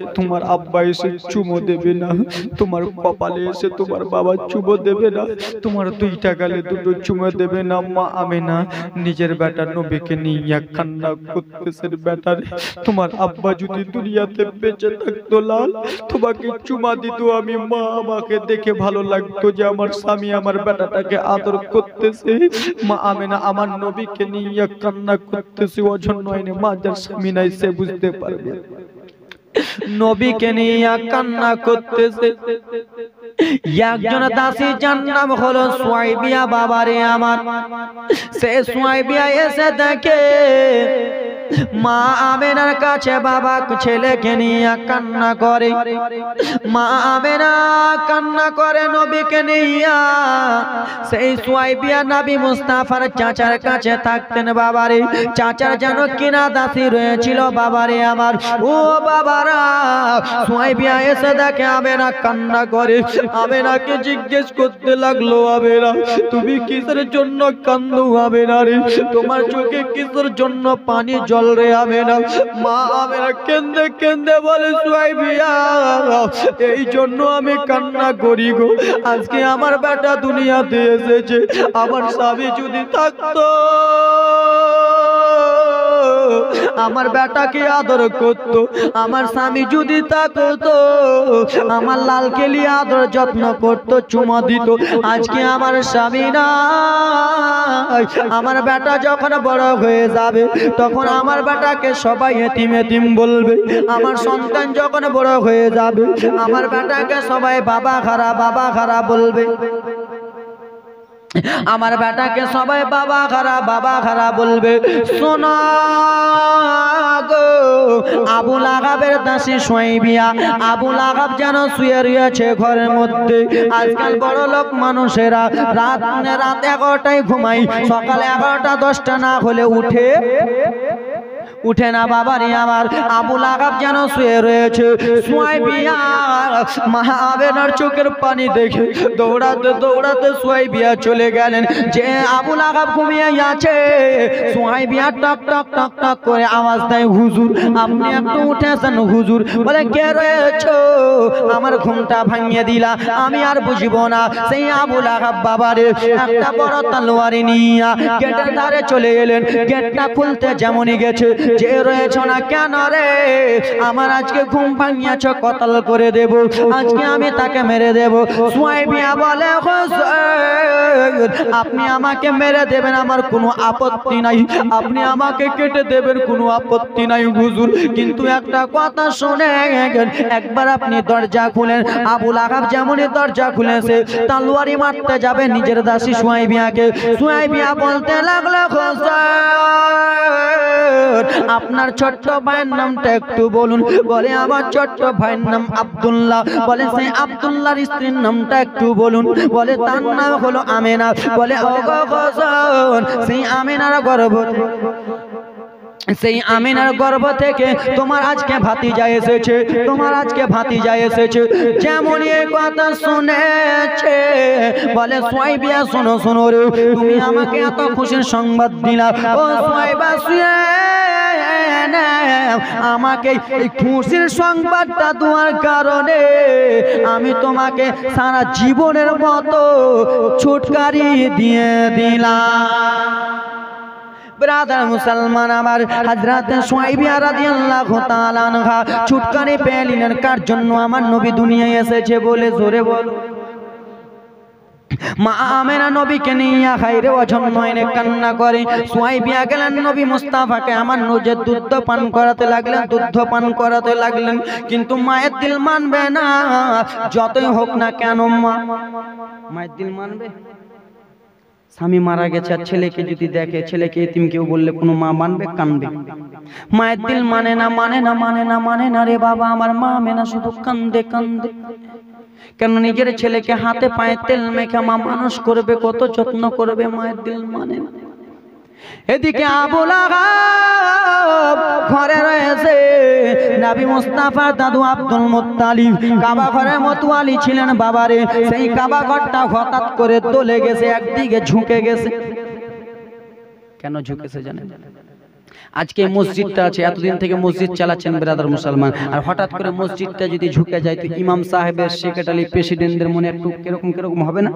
তোমার আব্বা এসে চুমো দেবে না, তোমার কপালে এসে তোমার বাবা চুমো দেবে না, তোমার দুইটা গালে দুটো চুমো দেবে না। মা আমেনা নিজের বেটা নবীকে নিয়ে কান্না করতেছেন, বেটারে তোমার আব্বা যদি দুনিয়াতে বেঁচে থাকতো লাল তোমাকে চুমা দিত। আমি মা আমাকে দেখে ভালো লাগতো যে আমার স্বামী আমার বেটাটাকে আদর করতেছে। মা আমেনা আমার নবীকে নিয়ে কান্না করতেছে। অজন্য আইনে মা যার স্বামী নাই সে বুঝতে পারবে। নবীকে নিয়ে কান্না করতেছে। একজন দাসী যার নাম হলো সুয়াইবিয়া। বাবারে আমার, সে সুয়াইবিয়া এসে দেখে মা আমেনার কাছে বাবা ছেলেকে নিয়ে কান্না করে। মা আমেনা কান্না করে নবীকে নিয়ে। সেই সুয়াইবিয়া নবী মুস্তাফার চাচার কাছে থাকতেন। বাবারে চাচার যেন কিনা দাসী রয়েছিল। বাবারে আমার, ও বাবারা, সুয়াইবিয়া এসে দেখে আমেনা কান্না করে। আমেনাকে জিজ্ঞেস করতে লাগলো, আমেনা তুমি কিসের জন্য কান্দো? আমেনা রে, তোমার চোখে কিসের জন্য পানি জল রে? আমেনা, মা আমেনা কেন্দে কেন্দে বলে, সুয়াইবিয়া এই জন্য আমি কান্না করি গো, আজকে আমার বেটা দুনিয়াতে এসেছে। আমার স্বামী যদি থাকতো, আমার বেটাকে আদর করত। আমার স্বামী যদি থাকতো, আমার লালকে নিয়ে আদর যত্ন করত, চুমা দিত। আজকে আমার স্বামী নাই। আমার বেটা যখন বড় হয়ে যাবে তখন আমার বেটাকে সবাই এতিম এতিম বলবে। আমার সন্তান যখন বড় হয়ে যাবে আমার বেটাকে সবাই বাবা খারাপ বাবা খারাপ বলবে। আমার বেটাকে সবাই বাবা খারাপ বলবে। শোনা গো, আবু লাহাবের দাসী সুয়াইবিয়া, আবু লাহাব যেন শুয়ে রয়েছে ঘরের মধ্যে। আজকাল বড় লোক মানুষেরা রাত 11টায় ঘুমাই, সকাল 11টা 10টা না হলে উঠে না। বাবারে আমার, আবু লাহাব যেন শুয়ে রয়েছে। সুয়াইবিয়া মা আমেনার চোখের পানি দেখে দৌড়াতে দৌড়াতে সুয়াইবিয়া চলে গেলেন। যে আবু লাহাব ঘুমিয়ে আছে, সুয়াইবিয়া টক টক টক টক করে আওয়াজ দেয়, হুজুর আপনি একটু উঠেছেন? হুজুর বলে, কে রয়েছো? আমার ঘুমটা ভাঙিয়ে দিলা, আমি আর বুঝবো না। সেই আবু লাহাব বাবারে একটা বড় তলোয়ারি নিয়ে গেটের ধারে চলে এলেন। গেটটা খুলতে যেমনই গেছে, যে রয়েছ না কেন রে? আমার আজকে ঘুম ভাঙিয়েছ, কতল করে দেব, আজকে আমি তাকে মেরে দেব। সুয়াইবিয়া বলে, আপনি আমাকে মেরে দেবেন, আমার কোনো আপত্তি নাই, আপনি আমাকে কেটে দেবেন, কোনো আপত্তি নাই হুজুর, কিন্তু একটা কথা শুনে একবার আপনি দরজা খুলেন। আবু লাহাব যেমনই দরজা খুলেছে তলোয়ারি মারতে যাবে নিজের দাসী সুয়াইবিয়াকে। সুয়াইবিয়া বলতে লাগলো, আপনার ছোট্ট ভাইয়ের নামটা একটু বলুন। বলে, আমার ছোট্ট ভাইয়ের নাম আব্দুল্লাহ। বলে, সেই আব্দুল্লাহর স্ত্রীর নামটা একটু বলুন। বলে, তার নাম হলো আমেনা। বলে, সেই আমেনার গর্ভ, সেই আমিনার গর্ভ থেকে তোমার আজকে ভাতিজা এসেছে, তোমার আজকে ভাতিজা এসেছে। যেমন এই কথা শুনেছে, বলে, সুয়াইবিয়া শোনো শোনো রে, তুমি আমাকে এত খুশির সংবাদ দিলা। ও সুয়াইবা, আমাকে এই খুশির সংবাদটা দেওয়ার কারণে আমি তোমাকে সারা জীবনের মতো ছুটকারি দিয়ে দিলাম। ব্রাদার মুসলমান আমার, হযরত সুয়াইবিয়া রাদিয়াল্লাহু তাআলা আনহা ছুটকারি পেলেন। কার জন্য? আমার নবী দুনিয়ায় এসেছে বলে। জোরে বল। মা আমেনা নবীকে নিয়ে খাইরে অজন্য এনে কান্না করে। সুয়াইবিয়া গেলেন নবী মুস্তাফাকে আমার নজে দুধ পান করাতে লাগলেন, দুধ পান করাতে লাগলেন, কিন্তু মায়ের দিল মানবে না। যতই হোক না কেন মায়ের দিল মানবে? স্বামী মারা গেছে আর ছেলেকে যদি দেখে, ছেলেকে এতিম কেউ বললে কোনো মা মানবে? কানবে। মায়ের দিল মানে না, মানে না, মানে না, মানে না রে বাবা। আমার মা আমেনা শুধু কান্দে কান্দে। কেন? নিজের ছেলেকে হাতে পায়ে তেল মেখে মা মানুষ করবে, কত যত্ন করবে, মায়ের দিল মানে না। এদিকে আবু লাহাব ঘরে রয়েছে নবী মুস্তাফার দাদু আব্দুল মুত্তালিব। কাবা ঘরের মতোয়ালি ছিলেন বাবারে। সেই কাবা ঘরটা হঠাৎ করে দলে গেছে, একদিকে ঝুঁকে গেছে। কেন ঝুঁকেছে জানেন? আজকে মসজিদটা আছে, এতদিন থেকে মসজিদ চালাচ্ছেন ব্রাদার মুসলমান, আর হঠাৎ করে মসজিদটা যদি ঝুঁকে যায় তো ইমাম সাহেবের, সেক্রেটারি, প্রেসিডেন্টদের মনে একটু কিরকম কিরকম হবে না?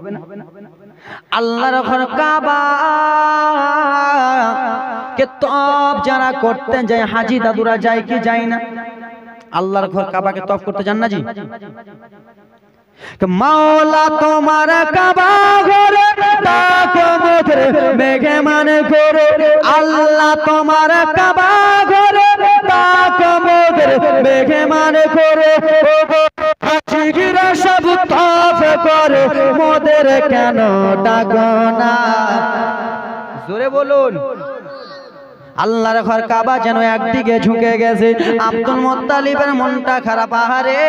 আল্লাহর ঘর কাবা কে তওয়াফ যারা করতে যায়, হাজি দাদুরা যায় কি যায় না? আল্লাহর ঘর কাবাকে তওয়াফ করতে যান না জি? মাওলা তোমার কাবা ঘরে তাকো মোদের মেঘে মানে করে, আল্লাহ তোমার কাবা ঘরে তাকো মোদের মেঘে মানে করে, হাজিরা সব তওয়াফ করে মোদের কেন ডাকো না? জোরে বলুন। আল্লাহর ঘর কাবা যেন একদিকে ঝুঁকে গেছে। আব্দুল মুত্তালিবের মনটা খারাপ, আহারে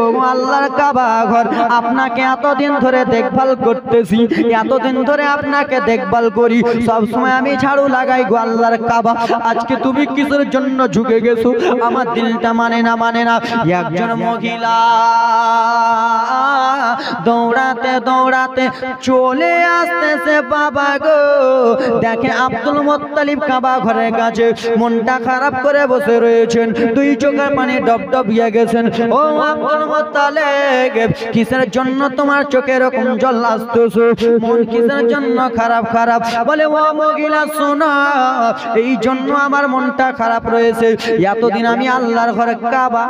ও আল্লাহর কাবা ঘর, আপনাকে এতদিন ধরে দেখভাল করতেছি, এতদিন ধরে আপনাকে দেখভাল করি, সব সময় আমি ঝাড়ু লাগাই গো আল্লাহর কাবা, আজকে তুমি কিসের জন্য ঝুঁকে গেছো? আমার দিলটা মানে না, মানে না। একজন মহিলা দৌড়াতে দৌড়াতে চলে আসতেছে বাবা গো, দেখে আব্দুল মুত্তালিব কাবা ঘরের কাছে মনটা খারাপ করে বসে রয়েছেন, দুই চোখের পানি ডব ডব হয়ে গেছেন। ও আব্দুল মুত্তালিব, কিসের জন্য তোমার চোখে এরকম জল আসতেছে? মন কিসের জন্য খারাপ খারাপ? বলে ও মহিলা শোনো, এই জন্য আমার মনটা খারাপ রয়েছে, এতদিন আমি আল্লাহর ঘরে কাবা,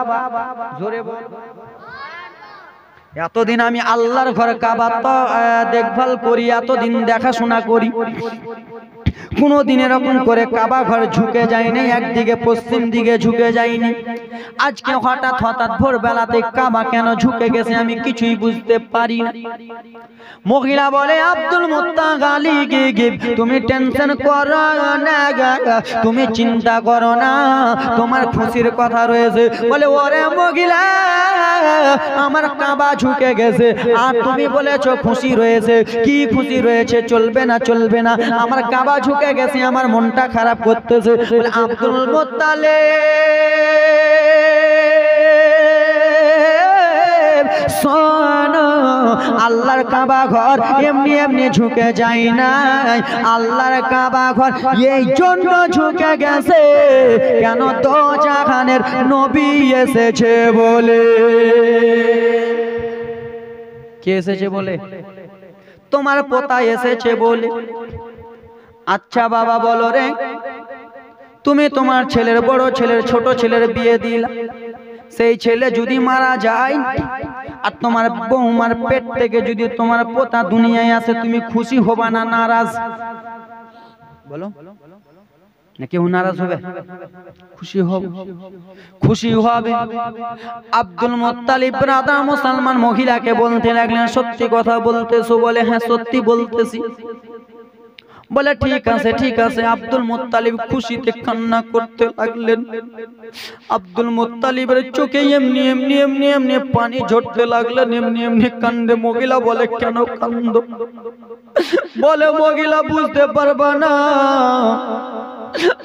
জোরে বল, এতদিন আমি আল্লাহর ঘর কাবা তো দেখভাল করি, এতদিন দেখাশোনা করি, কোনদিন এরকম করে কাবা ঘর ঝুঁকে যায়নি, একদিকে পশ্চিম দিকে ঝুঁকে যায়নি। আজকে হঠাৎ হঠাৎ ভোরবেলাতে কাবা কেন ঝুঁকে গেছে আমি কিছুই বুঝতে পারি না। মহিলা বলে আব্দুল মুত্তালিব, তুমি টেনশন করো না, তুমি চিন্তা করো না, তোমার খুশির কথা রয়েছে। বলে ওরে মহিলা, আমার কাবা ঝুঁকে গেছে আর তুমি বলেছো খুশি রয়েছে, কি খুশি রয়েছে? চলবে না, চলবে না, আমার কাবা ঝুঁকে গেছে, আমার মনটা খারাপ করতেছে। বলে আব্দুল মুত্তালিব শোনো, আল্লাহর কাবা ঘর এমনি এমনি ঝুঁকে যায় নাই, আল্লাহর কাবা ঘর এই জন্য ঝুঁকে গেছে, কেন তো জাহানের নবী এসেছে বলে। কে এসেছে বলে? তোমার পোতা এসেছে বলে। আচ্ছা বাবা বলো রে, তুমি তোমার ছেলের, বড় ছেলের, ছোট ছেলের বিয়ে দিলা, সেই ছেলে যদি মারা যায় আর তোমার বৌমার পেট থেকে যদি তোমার পোতা দুনিয়ায় আসে, তুমি খুশি হবা না নারাজ? বলো না, কেউ নারাজ হবে? খুশি হবে, খুশি হবে। আব্দুল মুত্তালিব ব্রাদার মুসলমান মহিলাকে বলতে লাগলেন, সত্যি কথা বলতেছো? বলে হ্যাঁ সত্যি বলতেছি। বলে ঠিক আছে, ঠিক আছে। আব্দুল মুত্তালিব খুশিতে কান্না করতে লাগলেন। আব্দুল মুত্তালিবের চোখে এমনি এমনি এমনি এমনি পানি ঝরতে লাগলেন, এমনি এমনি কান্দে। মহিলা বলে কেন কান্দো? বলে মহিলা বুঝতে পারবা না,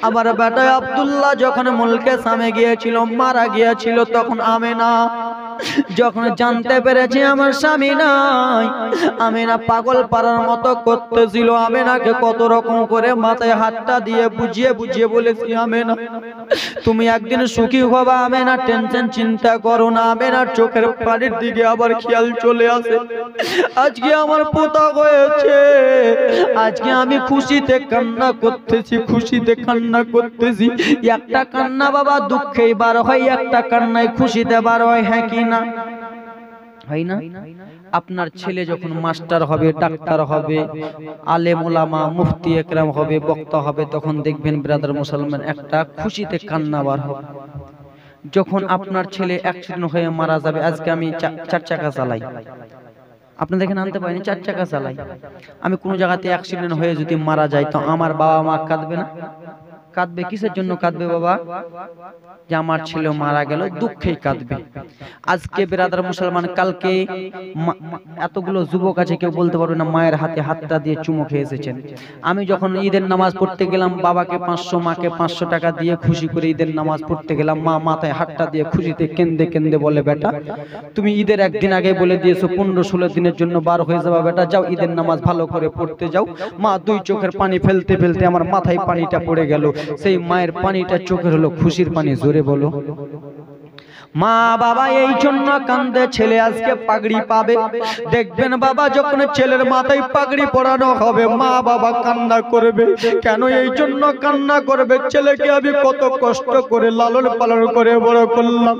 আমার বেটা আব্দুল্লাহ যখন মুলকে সামে গিয়েছিল, মারা গিয়েছিল, তখন আমেনা যখন জানতে পেরেছি আমার স্বামী নাই, আমেনা পাগল পারার মতো করতেছিল। আমেনাকে কত রকম করে মাথায় হাতটা দিয়ে বুঝিয়ে বুঝিয়ে বলেছি, আমেনা তুমি একদিন সুখী হবা, আমেনা টেনশন চিন্তা করো না। আমেনার চোখের পানির দিকে আবার খেয়াল চলে আসে, আজকে আমার পোতা হয়েছে, আজকে আমি খুশিতে কান্না করতেছি, খুশিতে কান্না করতেছি। একটা কান্না বাবা দুঃখেই বার হয়, একটা কান্নায় খুশিতে বার হয়, হ্যাঁ কি না? হয় না? আপনার ছেলে যখন মাস্টার হবে, ডাক্তার হবে, আলেম ওলামা, মুফতি একরাম হবে, বক্তা হবে, তখন দেখবেন ব্রাদার মুসলমান একটা খুশিতে কান্না বার হবে। যখন আপনার ছেলে অ্যাক্সিডেন্ট হয়ে মারা যাবে, আজকে আমি 4 চাকা চালাই, আপনি দেখেন আনতে পারেনি, 4 চাকা চালাই, আমি কোনো জায়গাতে অ্যাক্সিডেন্ট হয়ে যদি মারা যায় তো আমার বাবা মা কাঁদবে না? কাঁদবে কিসের জন্য কাঁদবে বাবা? যে আমার ছেলে মারা গেল, দুঃখেই কাঁদবে। আজকে বেরাদার মুসলমান, কালকে এতগুলো যুবক আছে কেউ বলতে পারবে না মায়ের হাতে হাতটা দিয়ে চুমো খেয়ে এসেছেন। আমি যখন ঈদের নামাজ পড়তে গেলাম, বাবাকে 500 মাকে 500 টাকা দিয়ে খুশি করে ঈদের নামাজ পড়তে গেলাম, মা মাথায় হাতটা দিয়ে খুশিতে কেন্দে কেন্দে বলে, বেটা তুমি ঈদের একদিন আগে বলে দিয়েছো 15-16 দিনের জন্য বার হয়ে যাবা, বেটা যাও ঈদের নামাজ ভালো করে পড়তে যাও। মা দুই চোখের পানি ফেলতে ফেলতে আমার মাথায় পানিটা পড়ে গেল। সেই মায়ের পানিটা চোখের হলো খুশির পানি। জোরে বলো। মা বাবা এই জন্য কান্দে, ছেলে আজকে পাগড়ি পাবে। দেখবেন বাবা যখন ছেলের মাথায় পাগড়ি পরানো হবে, মা বাবা কান্না করবে। কেন এই জন্য কান্না করবে? ছেলেকে আমি কত কষ্ট করে লালন পালন করে বড় করলাম,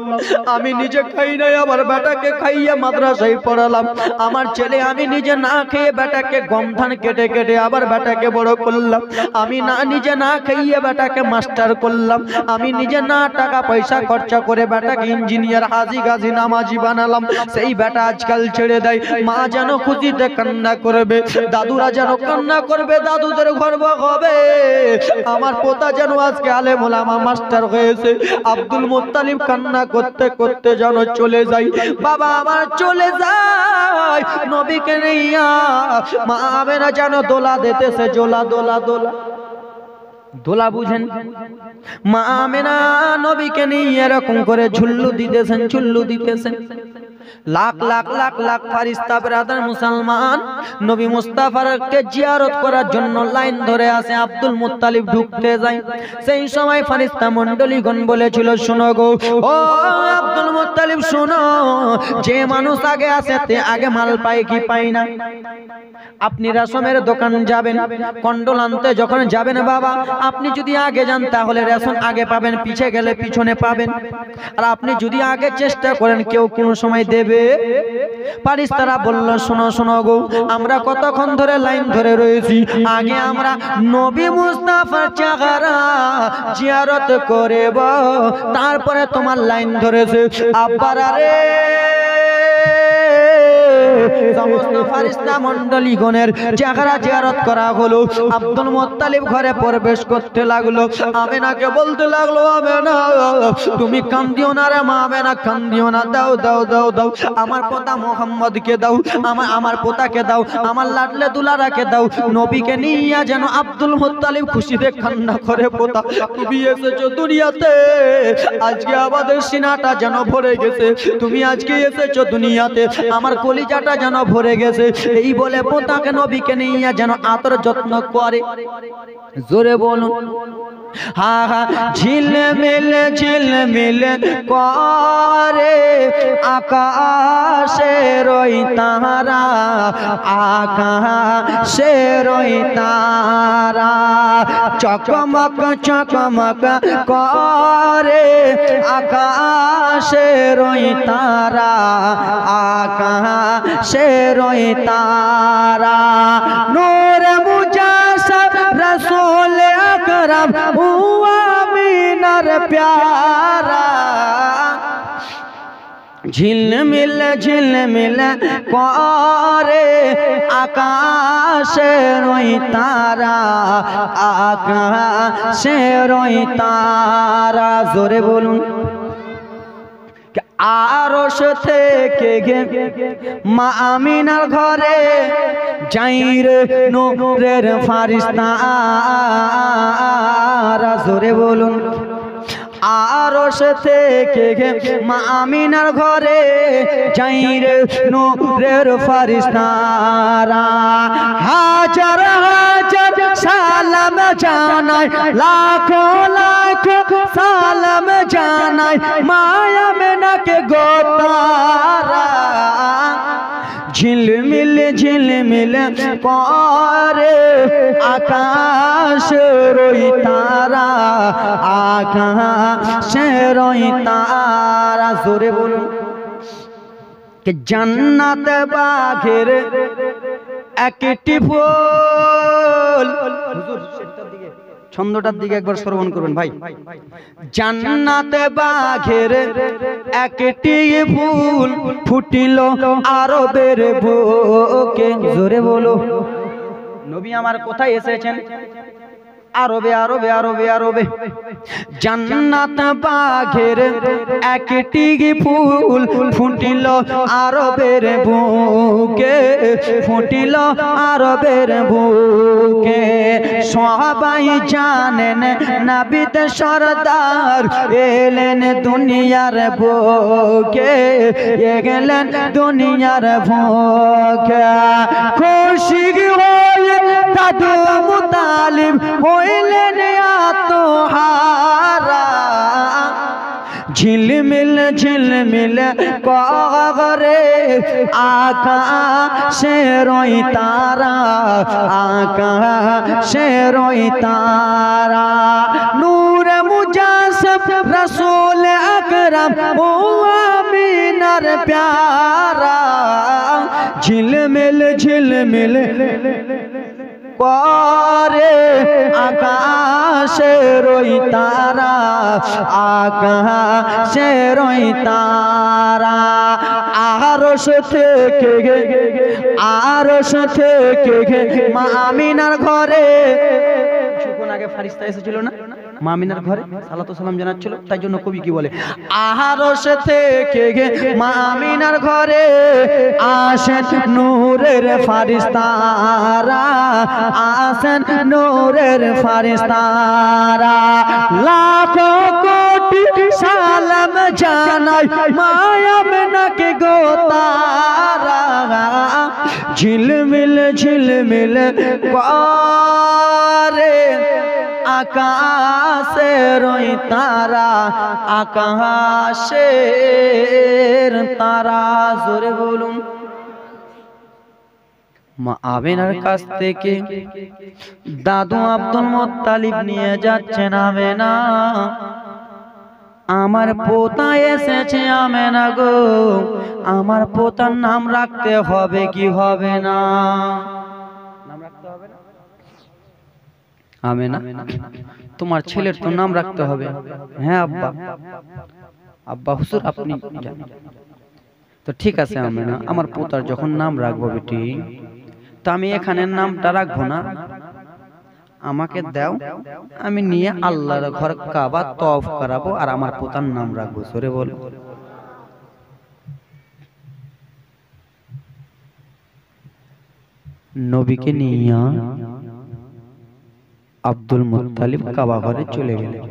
আমি নিজে খাই নাই, আমার বেটাকে খাইয়ে মাদ্রাসায় পড়ালাম। আমার ছেলে আমি নিজে না খেয়ে বেটাকে গম ধান কেটে কেটে আবার বেটাকে বড় করলাম। আমি না নিজে না খাইয়ে বেটাকে মাস্টার করলাম। আমি নিজে না টাকা পয়সা খরচা করে বেটাকে ইঞ্জিনিয়ার, হাজি, গাজী, নামাজি বানালাম। সেই বেটা আজকাল ছেড়ে দেয়। মা যেন খুশিতে কান্না করবে, দাদুরা যেন কান্না করবে, দাদুদের গর্ব হবে আমার পোতা যেন আজকে আলেম ওলামা মাস্টার হয়েছে। আব্দুল মুত্তালিব কান্না করতে করতে যেন চলে যায়, বাবা আমার চলে যায় নবীকে নিয়া। মা আমেনা যেন দোলা দিতেছে, জোলা দোলা দোলা দোলা, বুঝেন? মা আমেনা নবীকে নিয়ে এরকম করে ঝুল্লু দিতেছেন, চুল্লু দিতেছেন। লাখ লাখ লাখ লাখ ফারিস্তা ব্রাদার মুসলমান নবী মুস্তাফারকে জিয়ারত করার জন্য লাইন ধরে আছে। আব্দুল মুত্তালিব ঢুকতে যায়, সেই সময় ফারিস্তা মণ্ডলীগণ বলেছিল, শোনো গো ও আব্দুল মুত্তালিব শোনো, যে মানুষ আগে আসে তে আগে মাল পায় কি পায় না? আপনি রেশমের দোকান যাবেন, কন্ডল আনতে যখন যাবেন বাবা, আপনি যদি আগে যান তাহলে রেশন আগে পাবেন, পিছে গেলে পিছনে পাবেন। আর আপনি যদি আগে চেষ্টা করেন কেউ কোন সময় দেবে। ফারিস্তারা বলল, শোনো শোনো গো, আমরা কতক্ষণ ধরে লাইন ধরে রয়েছি, আগে আমরা নবী মুস্তাফার চেহারা জিয়ারত করব, তারপরে তোমার লাইন ধরেছে। আব্বারা রে, সমস্ত ফারিস্তা মণ্ডলীগণের চেহারা জিয়ারত করা হলো। আব্দুল মুত্তালিব ঘরে প্রবেশ করতে লাগলো। আমেনাকে বলতে লাগলো, আমেনা তুমি কান্দিও না রে মা, আমেনা কান্দিও না, দাও দাও দাও দাও আমার পোতা মুহাম্মদকে দাও, আমার পোতাকে দাও, আমার লাডলে দুলারাকে দাও। নবীকে নিয়ে যেন আব্দুল মুত্তালিব খুশিতে কান্না করে, পোতা তুমি এসেছো দুনিয়াতে, আজকে আমাদের সিনাটা যেন ভরে গেছে, তুমি আজকে এসেছো দুনিয়াতে, আমার কলিজাটা যেন ভরে গেছে। এই বলে পোতাকে নবীকে নিয়ে যেন আদর যত্ন করে। জোরে বলুন। হা হা ঝিলমিল করে আকাশের ওই তারা, আকাশের ওই তারা চকমক চকমক করে আকাশের ওই তারা, আকাশের ওই তারা নূর মুজাসসাম রাসূল আকরাম ও আমিনার প্যারা। ঝিলমিল করে আকাশের ওই তারা, আকাশের ওই তারা। জোরে বলুন। আরশ থেকে মা আমিনার ঘরে যাই রে নূরের ফারিস্তারা। জোরে বলুন। আরশ থেকে মা আমিনার ঘরে যাই রে নূরের ফারিস্তারা। হাজার হাজার সালাম জানাই, লাখো লাখো সালাম জানাই মায়া মেনাকে গোতারা। ঝিলমিল করে আকাশের ওই তারা, আকাশের ওই তারা। জোরে বলুন। জান্নাত বাঘের একটি ফুল, ছন্দটার দিকে একবার শ্রবণ করবেন ভাই। জান্নাতে বাঘের একটি ফুল ফুটিল আরবের বুকে। জোরে বলো। নবী আমার কোথায় এসেছেন? আরবে আরবে আরবে আরবে জান্নাত বাঘের একটি ফুল ফুটিল আরবের বুকে, ফুটিল আরবের বুকে। সবাই জানেন নাবিদ সরদার এলেন দুনিয়ার বুকে, গেলেন দুনিয়ার বুকে। খুশি হয়ে দাদু মুতালিব হইলেন আত্মহারা, ঝিলমিল ঝিলমিল করে আকাশের ওই তারা, আকাশের ওই তারা। নূর মুজাসসিম রাসূল আকরাম ও আমিনার প্যারা, ঝিলমিল ঝিলমিল করে আকাশের ওই তারা, আকাশের ওই তারা। আরশ থেকে আরশ থেকে মা আমিনার ঘরে, কিছুক্ষণ আগে ফারিস্তা এসেছিল না মা আমিনার ঘরে, সালাতু সালাম জানাচ্ছিল, তাই জন্য কবি কি বলে, আরশ থেকে মা আমিনার ঘরে আসেন নূরের ফারিস্তারা, আসেন নূরের ফারিস্তারা। লাখো কোটি সালাম জানাই মা আমিনাকে গো তারা, ঝিলমিল ঝিলমিল করে আকাশের ওই তারা, আকাশের তারা। জোরে বলুন। মা আমিনার কাছ থেকে দাদু আব্দুল মুত্তালিব নিয়ে যাচ্ছেন আমেনা, আমার পোতা এসেছে আমেনা গো, আমার পোতার নাম রাখতে হবে কি হবে না? নাম রাখতে হবে না আমেনা? তোমার ছেলের তো নাম রাখতে হবে। হ্যাঁ আব্বা। আব্বা হুজুর আপনি জানেন তো, ঠিক আছে আমেনা, আমার পোতার যখন নাম রাখবো বেটি, তো আমি এখানের নামটা রাখবো না, আমাকে দাও, আমি নিয়ে আল্লাহর ঘর কাবা তওয়াফ করাবো আর আমার পোতার নাম রাখবো। সরে বলো। নবীকে নিয়ে আব্দুল মুত্তালিব কাবা ঘরে চলে গেলেন।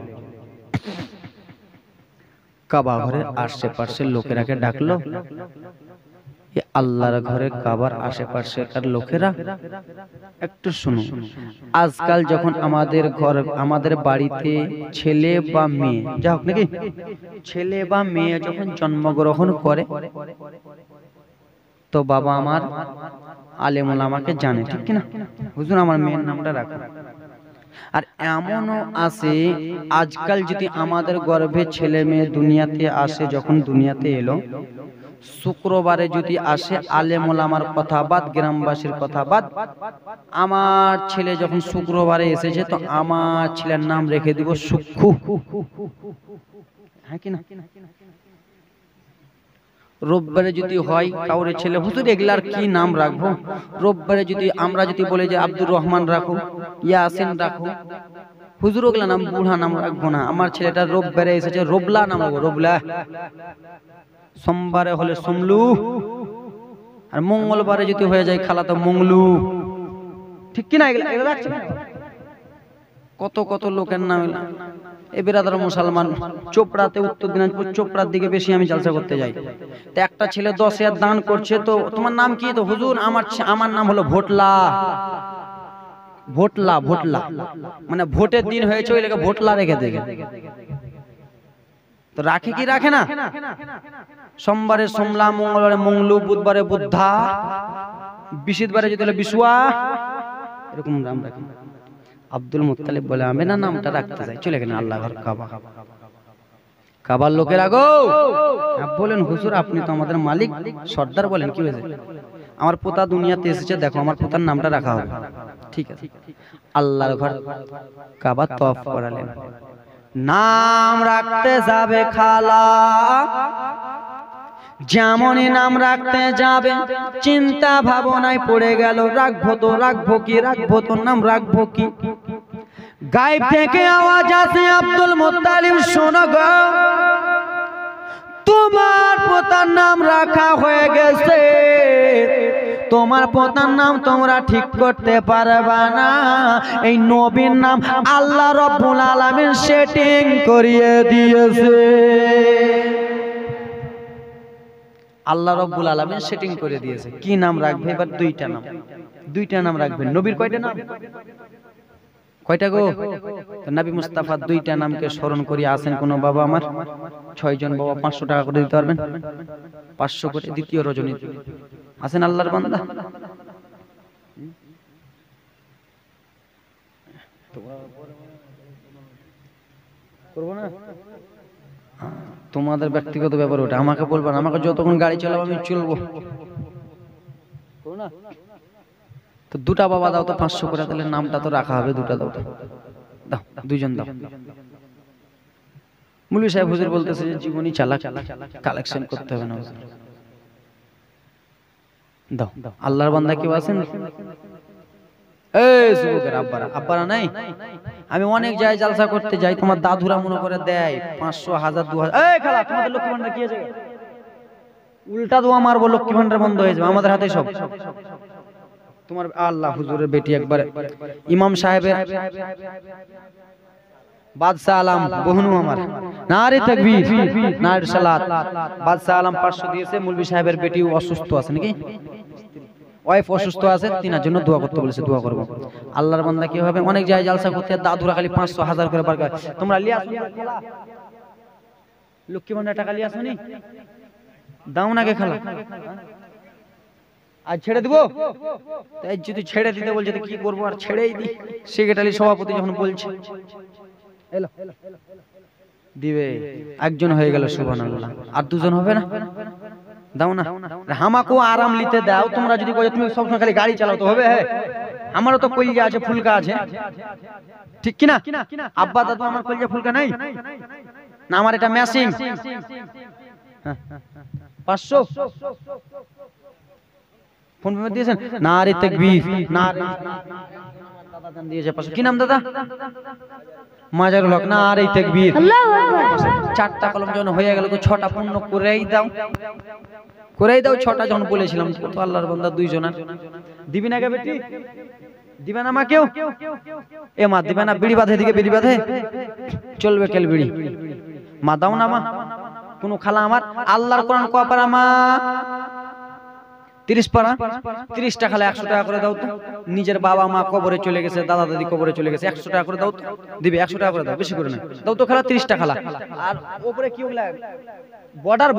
কাবা ঘরের আশেপাশের লোকেরাকে ডাকলো, আল্লাহর ঘরে কাবার আশেপাশের লোকেরা একটু শুনো, আজকাল যখন আমাদের ঘর আমাদের বাড়িতে ছেলে বা মেয়ে, যা হোক নাকি, ছেলে বা মেয়ে যখন জন্মগ্রহণ করে তো বাবা আমার আলেম ওলামাকে জানে, ঠিক কিনা? হুজুর আমার মেয়ের নামটা রাখো। আর এমনও আছে আজকাল যদি আমাদের গর্ভে ছেলে মেয়ে দুনিয়াতে আসে, যখন দুনিয়াতে এলো, শুক্রবারে যদি আসে, আলেম ওলামার কথা বাদ, গ্রামবাসীর কথা বাদ, আমার ছেলে যখন শুক্রবারে এসেছে তো আমার ছেলের নাম রেখে দিব সুক্ষু। হ্যাঁ কিনা? রোববারে যদি হয় কাউরে ছেলে, হুজুর এগুলার কি নাম রাখবো? রোববারে যদি আমরা যদি বলে যে আব্দুর রহমান রাখো, ইয়াসিন রাখো, হুজুর ওগুলা নাম বুড়া নাম রাখবো না, আমার ছেলেটা রোববারে এসেছে রোবলা নাম রাখবো, রোবলা। সোমবারে হলে সোমলু, আর মঙ্গলবারে যদি হয়ে যায় খালা তো মঙ্গলু, ঠিক কিনা? এগুলা রাখছে না? কত কত লোকের নাম। এই বিরাদার মুসলমান চোপড়াতে, উত্তর দিনাজপুর চোপড়ার দিকে বেশি আমি জলসা করতে যাই, তো একটা ছেলে 10,000 দান করছে, তো তোমার নাম কি? তো হুজুর আমার নাম হলো ভোটলা। ভোটলা ভোটলা মানে ভোটের দিন হয়েছে ওই লেগে ভোটলা রেখে দেবে। তো রাখে কি রাখে না? সোমবারে সোমলা, মঙ্গলবারে মঙ্গলু, বুধবারে বুদ্ধা, বৃহস্পতিবারে যদি হলো বিশুয়া, এরকম নাম রাখে। আব্দুল মুত্তালিব বলে আমি না নামটা রাখতে চাই, চলে গেলেন আল্লাহ ঘর কাবা। কাবার লোকেরা গো বলেন, হুজুর আপনি তো আমাদের মালিক সর্দার, বলেন কি হয়েছে? আমার পোতা দুনিয়াতে এসেছে, দেখো আমার পোতার নামটা রাখা হবে। ঠিক আছে, আল্লাহর ঘর কাবা তওয়াফ করালেন। নাম রাখতে যাবে খালা, যেমনই নাম রাখতে যাবে চিন্তা ভাবনায় পড়ে গেল, রাখবো তো রাখবো কি, রাখবো তো নাম রাখবো কি। গায়েব থেকে আওয়াজ আসে, আব্দুল মুত্তালিব শোনো গো, তোমার পোতার নাম রাখা হয়ে গেছে, তোমার পোতার নাম তোমরা ঠিক করতে পারবা না, এই নবীর নাম আল্লাহ রাব্বুল আলামিন সেটিং করিয়ে দিয়েছে। আল্লাহ রাব্বুল আলামিন সেটিং করে দিয়েছে। কি নাম রাখবে এবার? দুইটা নাম রাখবেন। নবীর কয়টা নাম? কয়টা গো? নবী মুস্তাফা দুইটা নামকে স্মরণ করি আছেন কোন বাবা আমার? 6 জন বাবা 500 টাকা করে দিতে পারবেন? 500 করে। দ্বিতীয় রজনী আছেন আল্লাহর বান্দা? করব না, তোমাদের ব্যক্তিগত ব্যাপার ওটা, আমাকে বলবেন। আমাকে যতক্ষণ গাড়ি চালাবো আমি চলবো, করো না? তো দুটা বাবা দাও তো 500 করে, তাহলে নামটা তো রাখা হবে। দুটা দাও, দাও, দুইজন দাও। মুলবি সাহেব হুজুর বলতেছে যে জীবনী চালাক, কালেকশন করতে হবে না হুজুর। দাও, আল্লাহর বান্দা কেউ আছেন? এই যুবকের আব্বারা, আব্বারা নাই? আমি অনেক জায়গায় জালসা করতে যাই, তোমার দাদুরা মনে করে দেয় 500, 1000, 2000। এই খালা, তোমাদের লক্ষ্মী ভান্ডার কি আছে? উল্টা দোয়া মারবো, লক্ষ্মী ভান্ডার বন্ধ হয়ে যাবে, আমাদের হাতে সব। তোমার আল্লাহ হুজুরের বেটি একবার ইমাম সাহেবের বাদশাহ আলম বহনু আমার, নারে তাকবীর, নারে সালাত। বাদশাহ আলম 500 দিয়েছে। মুলবি সাহেবের বেটি অসুস্থ আছে নাকি, ওয়াইফ অসুস্থ আছে, তিনার জন্য দোয়া করতে বলেছে, দোয়া করব। আল্লাহর বান্দা কি হবে, অনেক জায়গায় জালসা করতে দাদুরা খালি 500, 1000 করে বার করে। তোমরা লিয়ে আসো লক্ষ্মী ভান্ডার টাকা লিয়ে আসোনি, দাও না কে খালা? আজ ছেড়ে দিব? তাই যদি ছেড়ে দিতে বলছে তো কি করবো, আর ছেড়েই দি। সেক্রেটারি সভাপতি যখন বলছে এলো দিবে, একজন হয়ে গেল, সুবহানাল্লাহ। আর দুজন হবে না? দাও না, আমাকেও আরাম নিতে দাও। তোমরা যদি কই তুমি সবসময় খালি গাড়ি চালাও তো হবে? হ্যাঁ, আমারও তো কলিজা আছে, ফুলকা আছে, ঠিক কি না? আব্বা দাদু আমার কলিজা ফুলকা নাই না? আমার এটা মেশিন। 500 ফোন পেমেন্ট দিয়েছেন? নারে তাকবীর, নারে দাদা দান দিয়েছে 500। কি নাম দাদা? মাজারুল হক। নারে তাকবীর, আল্লাহু আকবার। 4টা কলম যখন হয়ে গেল তো 6টা পূর্ণ করেই দাও, করেই দাও। 6টা যখন বলেছিলাম তো আল্লাহর বান্দা 2 জনের দিবি না কে বেটি? দিবে না মা কেউ? এ মা দিবে না? বিড়ি বাঁধে, দিকে বিড়ি বাঁধে, চলবে কেল বিড়ি? মা দাও না মা। কোন খালা আমার? আল্লাহর কোরআন কয় পারা মা? 30 পারা। 30টা খালা 100 টাকা করে দাও তো। নিজের বাবা মা কবরে চলে গেছে, দাদা দাদি কবরে চলে গেছে, 100 টাকা করে দাও তো। দিবে 100 টাকা করে দাও, বেশি করে না দাও তো খালা। 30টা খালা। আর উপরে কি ওগুলা বর্ডার,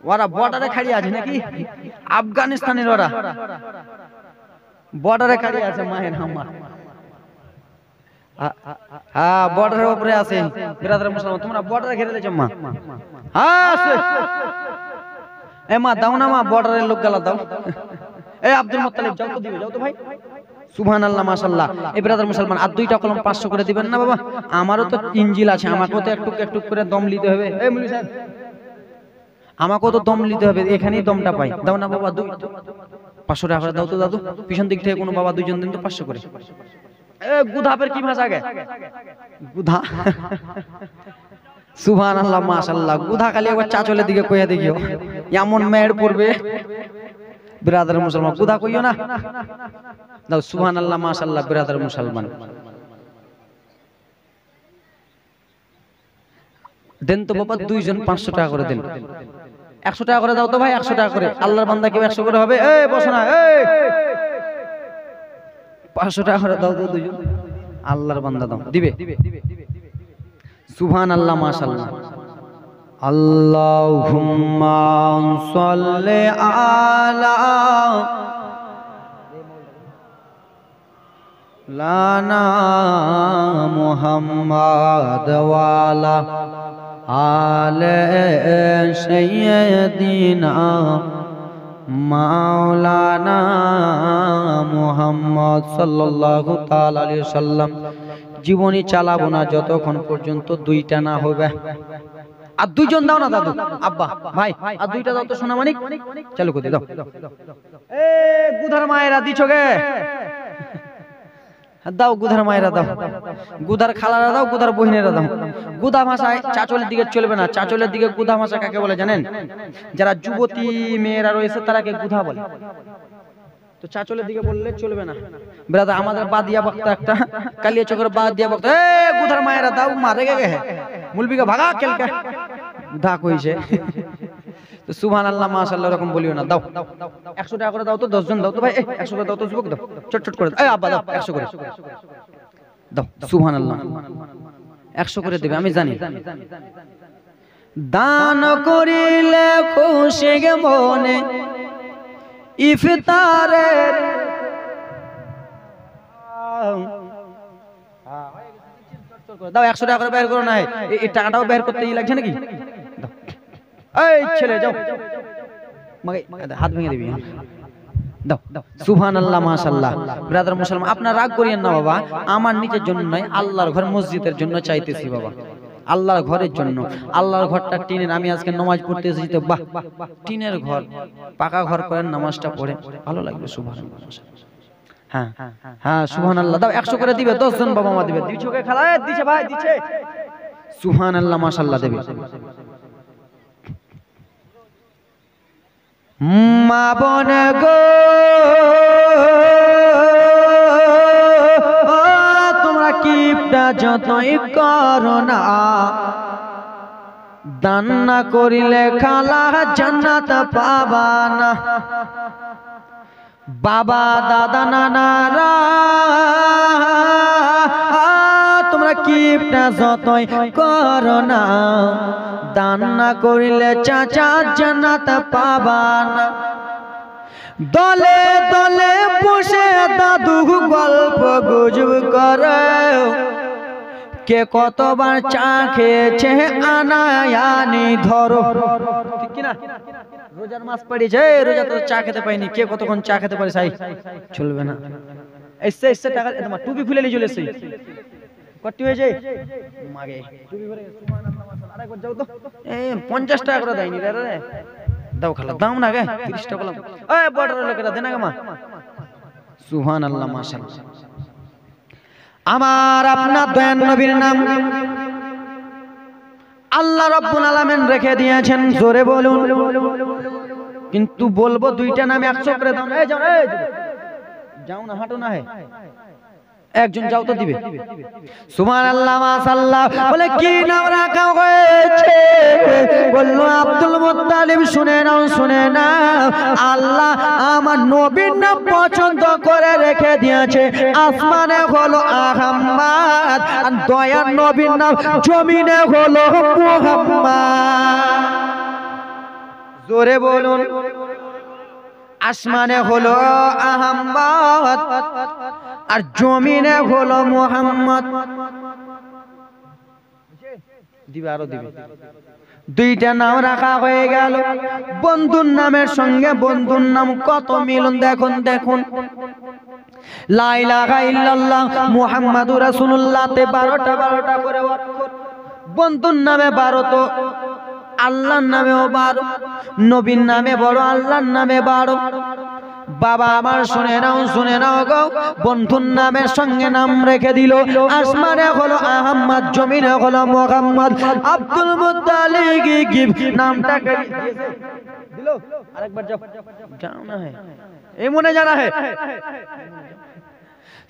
ওরা বর্ডারে খাড়ি আছে নাকি? আফগানিস্তানের ওরা বর্ডারে খাড়ি আছে। মায়ের আমার, হ্যাঁ, বর্ডারের উপরে আছে। বিরাদর মুসলমান, তোমরা বর্ডারে ঘিরে দিয়েছো মা? হ্যাঁ, এ মা দাও না মা, বর্ডারের লোক গালা দাও। এই আব্দুল মুত্তালিব যাও তো, দিবে যাও তো ভাই। সুবহানাল্লাহ, মাশাআল্লাহ। এই ব্রাদার মুসলমান, আর 2টা কলম 500 করে দিবেন না বাবা? আমারও তো ইঞ্জিল আছে, আমাকেও তো একটু একটু করে দম নিতে হবে। এই মুলি সাহেব, আমাকেও তো দম নিতে হবে, এখানেই দমটা পাই। দাও না বাবা, 500 টাকা করে দাও তো দাদু। পিছন দিক থেকে কোনো বাবা 2 জন দিন তো 500 করে। এ গুধাপের কি ভাষা গে? গুধা। সুবহানাল্লাহ, মাশাআল্লাহ। গুধা খালি একবার চাচলের দিকে কইয়া দেখিও, এমন মেয়ের পড়বে। ব্রাদার মুসলমান, গুধা কইও না। দাও, সুবহানাল্লাহ, মাশাআল্লাহ। ব্রাদার মুসলমান দেন তো বাবা, 2 জন 500 টাকা করে দেন। 100 টাকা করে দাও তো ভাই, 100 টাকা করে। আল্লাহর বান্দা কেউ 100 করে হবে? এই বসো না, এই 500 টাকা করে দাও তো 2 জন। আল্লাহর বান্দা দাও, দিবে। সুবহানাল্লাহ, মাশাআল্লাহ। আল্লাহুম্মা সাল্লি আলা লানা মুহাম্মাদ ওয়া আলা আলে সাইয়্যিদিনা মাওলানা মুহাম্মদ সাল্লাল্লাহু তাআলা আলাইহি ওয়াসাল্লাম। জীবনী চালাবো না যতক্ষণ পর্যন্ত 2টা না হবে। আর 2 জন দাও না দাদু, আব্বা, ভাই, আর 2টা দাও তো সোনা মানিক। চালু করে দাও। এ গুধার মায়েরা দিছো গে? দাও গুধার মায়েরা দাও, গুধার খালারা দাও, গুধার বহিনেরা দাও। গুধা ভাষায় চাচলের দিকে চলবে না। চাচলের দিকে গুধা ভাষা কাকে বলে জানেন? যারা যুবতী মেয়েরা রয়েছে তারাকে গুধা বলে। তো চাচলের দিকে বললে চলবে না। ব্রাদার আমাদের বাদিয়া বক্তা একটা কালিয়া চকের বাদিয়া বক্তা, এ গুধার মায়েরা দাও, মারে গে হে মুলবিকে ভাগা কেলকে গুধা কইছে। তো সুবহানাল্লাহ মাশাআল্লাহ এরকম বলিও না। দাও 100 টাকা করে দাও তো, 10 জন দাও তো ভাই, 100 করে দাও তো যুবক, দাও চট চট করে দাও। এই আব্বা দাও 100 করে দাও। সুবহানাল্লাহ 100 করে দেবে আমি জানি। দান করিলে খুশি গে মনে ইফতারে, দাও 100 টাকা করে বের করো না, এই টাকাটাও বের করতে ই লাগছে নাকি? দাও এই ছেলে যাও, মাগে হাত ভেঙে দিবি। দাও সুবহানাল্লাহ মাশাআল্লাহ। ব্রাদার মুসলমান আপনারা রাগ করিয়েন না বাবা, আমার নিজের জন্য নয়, আল্লাহর ঘর মসজিদের জন্য চাইতেছি বাবা, আল্লাহর ঘরের জন্য। আল্লাহর ঘরটা টিনের, আমি আজকে নামাজ পড়তে এসেছি তো বাহ, টিনের ঘর, পাকা ঘর করেন, নামাজটা পড়ে ভালো লাগবে। সুবহানাল্লাহ। হ্যাঁ হ্যাঁ সুবহানাল্লাহ। দাও 100 করে দিবে, 10 জন বাবা মা দিবে। দিছো কে খালা? দিছে ভাই দিছে। সুবহানাল্লাহ মাশাআল্লাহ দেবে। মা বোন গো তোমরা কিপটা যতই করো না, দান না করিলে খালা জান্নাত পাবা না। বাবা দাদা নানারা তোমরা কিপটা যতই করো না, দান না করিলে চাচা জান্নাত পাবা না। দলে দলে বসে দাদু গল্প গুজব করে, কে কতবার চা খেয়েছে আনায়ানি ধরো, ঠিক কিনা? রোজার মাস পড়েছে, রোজা তো চা খেতে পাইনি, কে কতক্ষণ চা খেতে পারে? সাই চলবে না। এসে এসে টাকা তোমার টুপি খুলে নিয়ে চলে এসে কটি হয়েছে মাগে টুপি ভরে। সুবহানাল্লাহ মাশাআল্লাহ। আরেকবার যাও তো, এই 50 টাকা করে দেয়নি রে রে। দাও খালা, দাও না গে 30 টাকা করলাম। এই বর্ডার লোকেরা দেনা গে মা। সুবহানাল্লাহ মাশাআল্লাহ। আমার আপনার দয়ান নবীর নাম আল্লাহ রাব্বুল আলামিন রেখে দিয়েছেন, জোরে বলুন। কিন্তু বলবো দুইটা নামে 100 করে দাও না। এই যাও, এই যাও না, হাঁটো না, হে একজন যাও তো দিবে। সুবহানাল্লাহ মাশাআল্লাহ। বলে কি নাম রাখা হয়েছে? বললো আব্দুল মুত্তালিব। শুনে নাও শুনে নাও, আল্লাহ আমার নবীর নাম পছন্দ করে রেখে দিয়েছে। আসমানে হলো আহমদ, আর দয়ার নবীর নাম জমিনে হলো মুহাম্মদ। জোরে বলুন। আসমানে হলো আহমদ আর জমিনে হলো মুহাম্মদ। দিবে আরো দিবে। দুইটা নাম রাখা হয়ে গেল। বন্ধুর নামের সঙ্গে বন্ধুর নাম কত মিলন দেখুন দেখুন। লা ইলাহা ইল্লাল্লাহ মুহাম্মাদুর রাসূলুল্লাহ তে 12টা করে অক্ষর। বন্ধুর নামে 12, তো আল্লাহর নামেও 12, নবীর নামে বড়, আল্লাহর নামে 12। বাবা আমার শুনে নাও গো, বন্ধুর নামের সঙ্গে নাম রেখে দিল। আসমানে হলো আহমদ, জমিনে হলো মুহাম্মদ। আব্দুল মুত্তালিব নামটা দিল। আরেকবার যাও, যাও না, হে এই মনে জানা হে।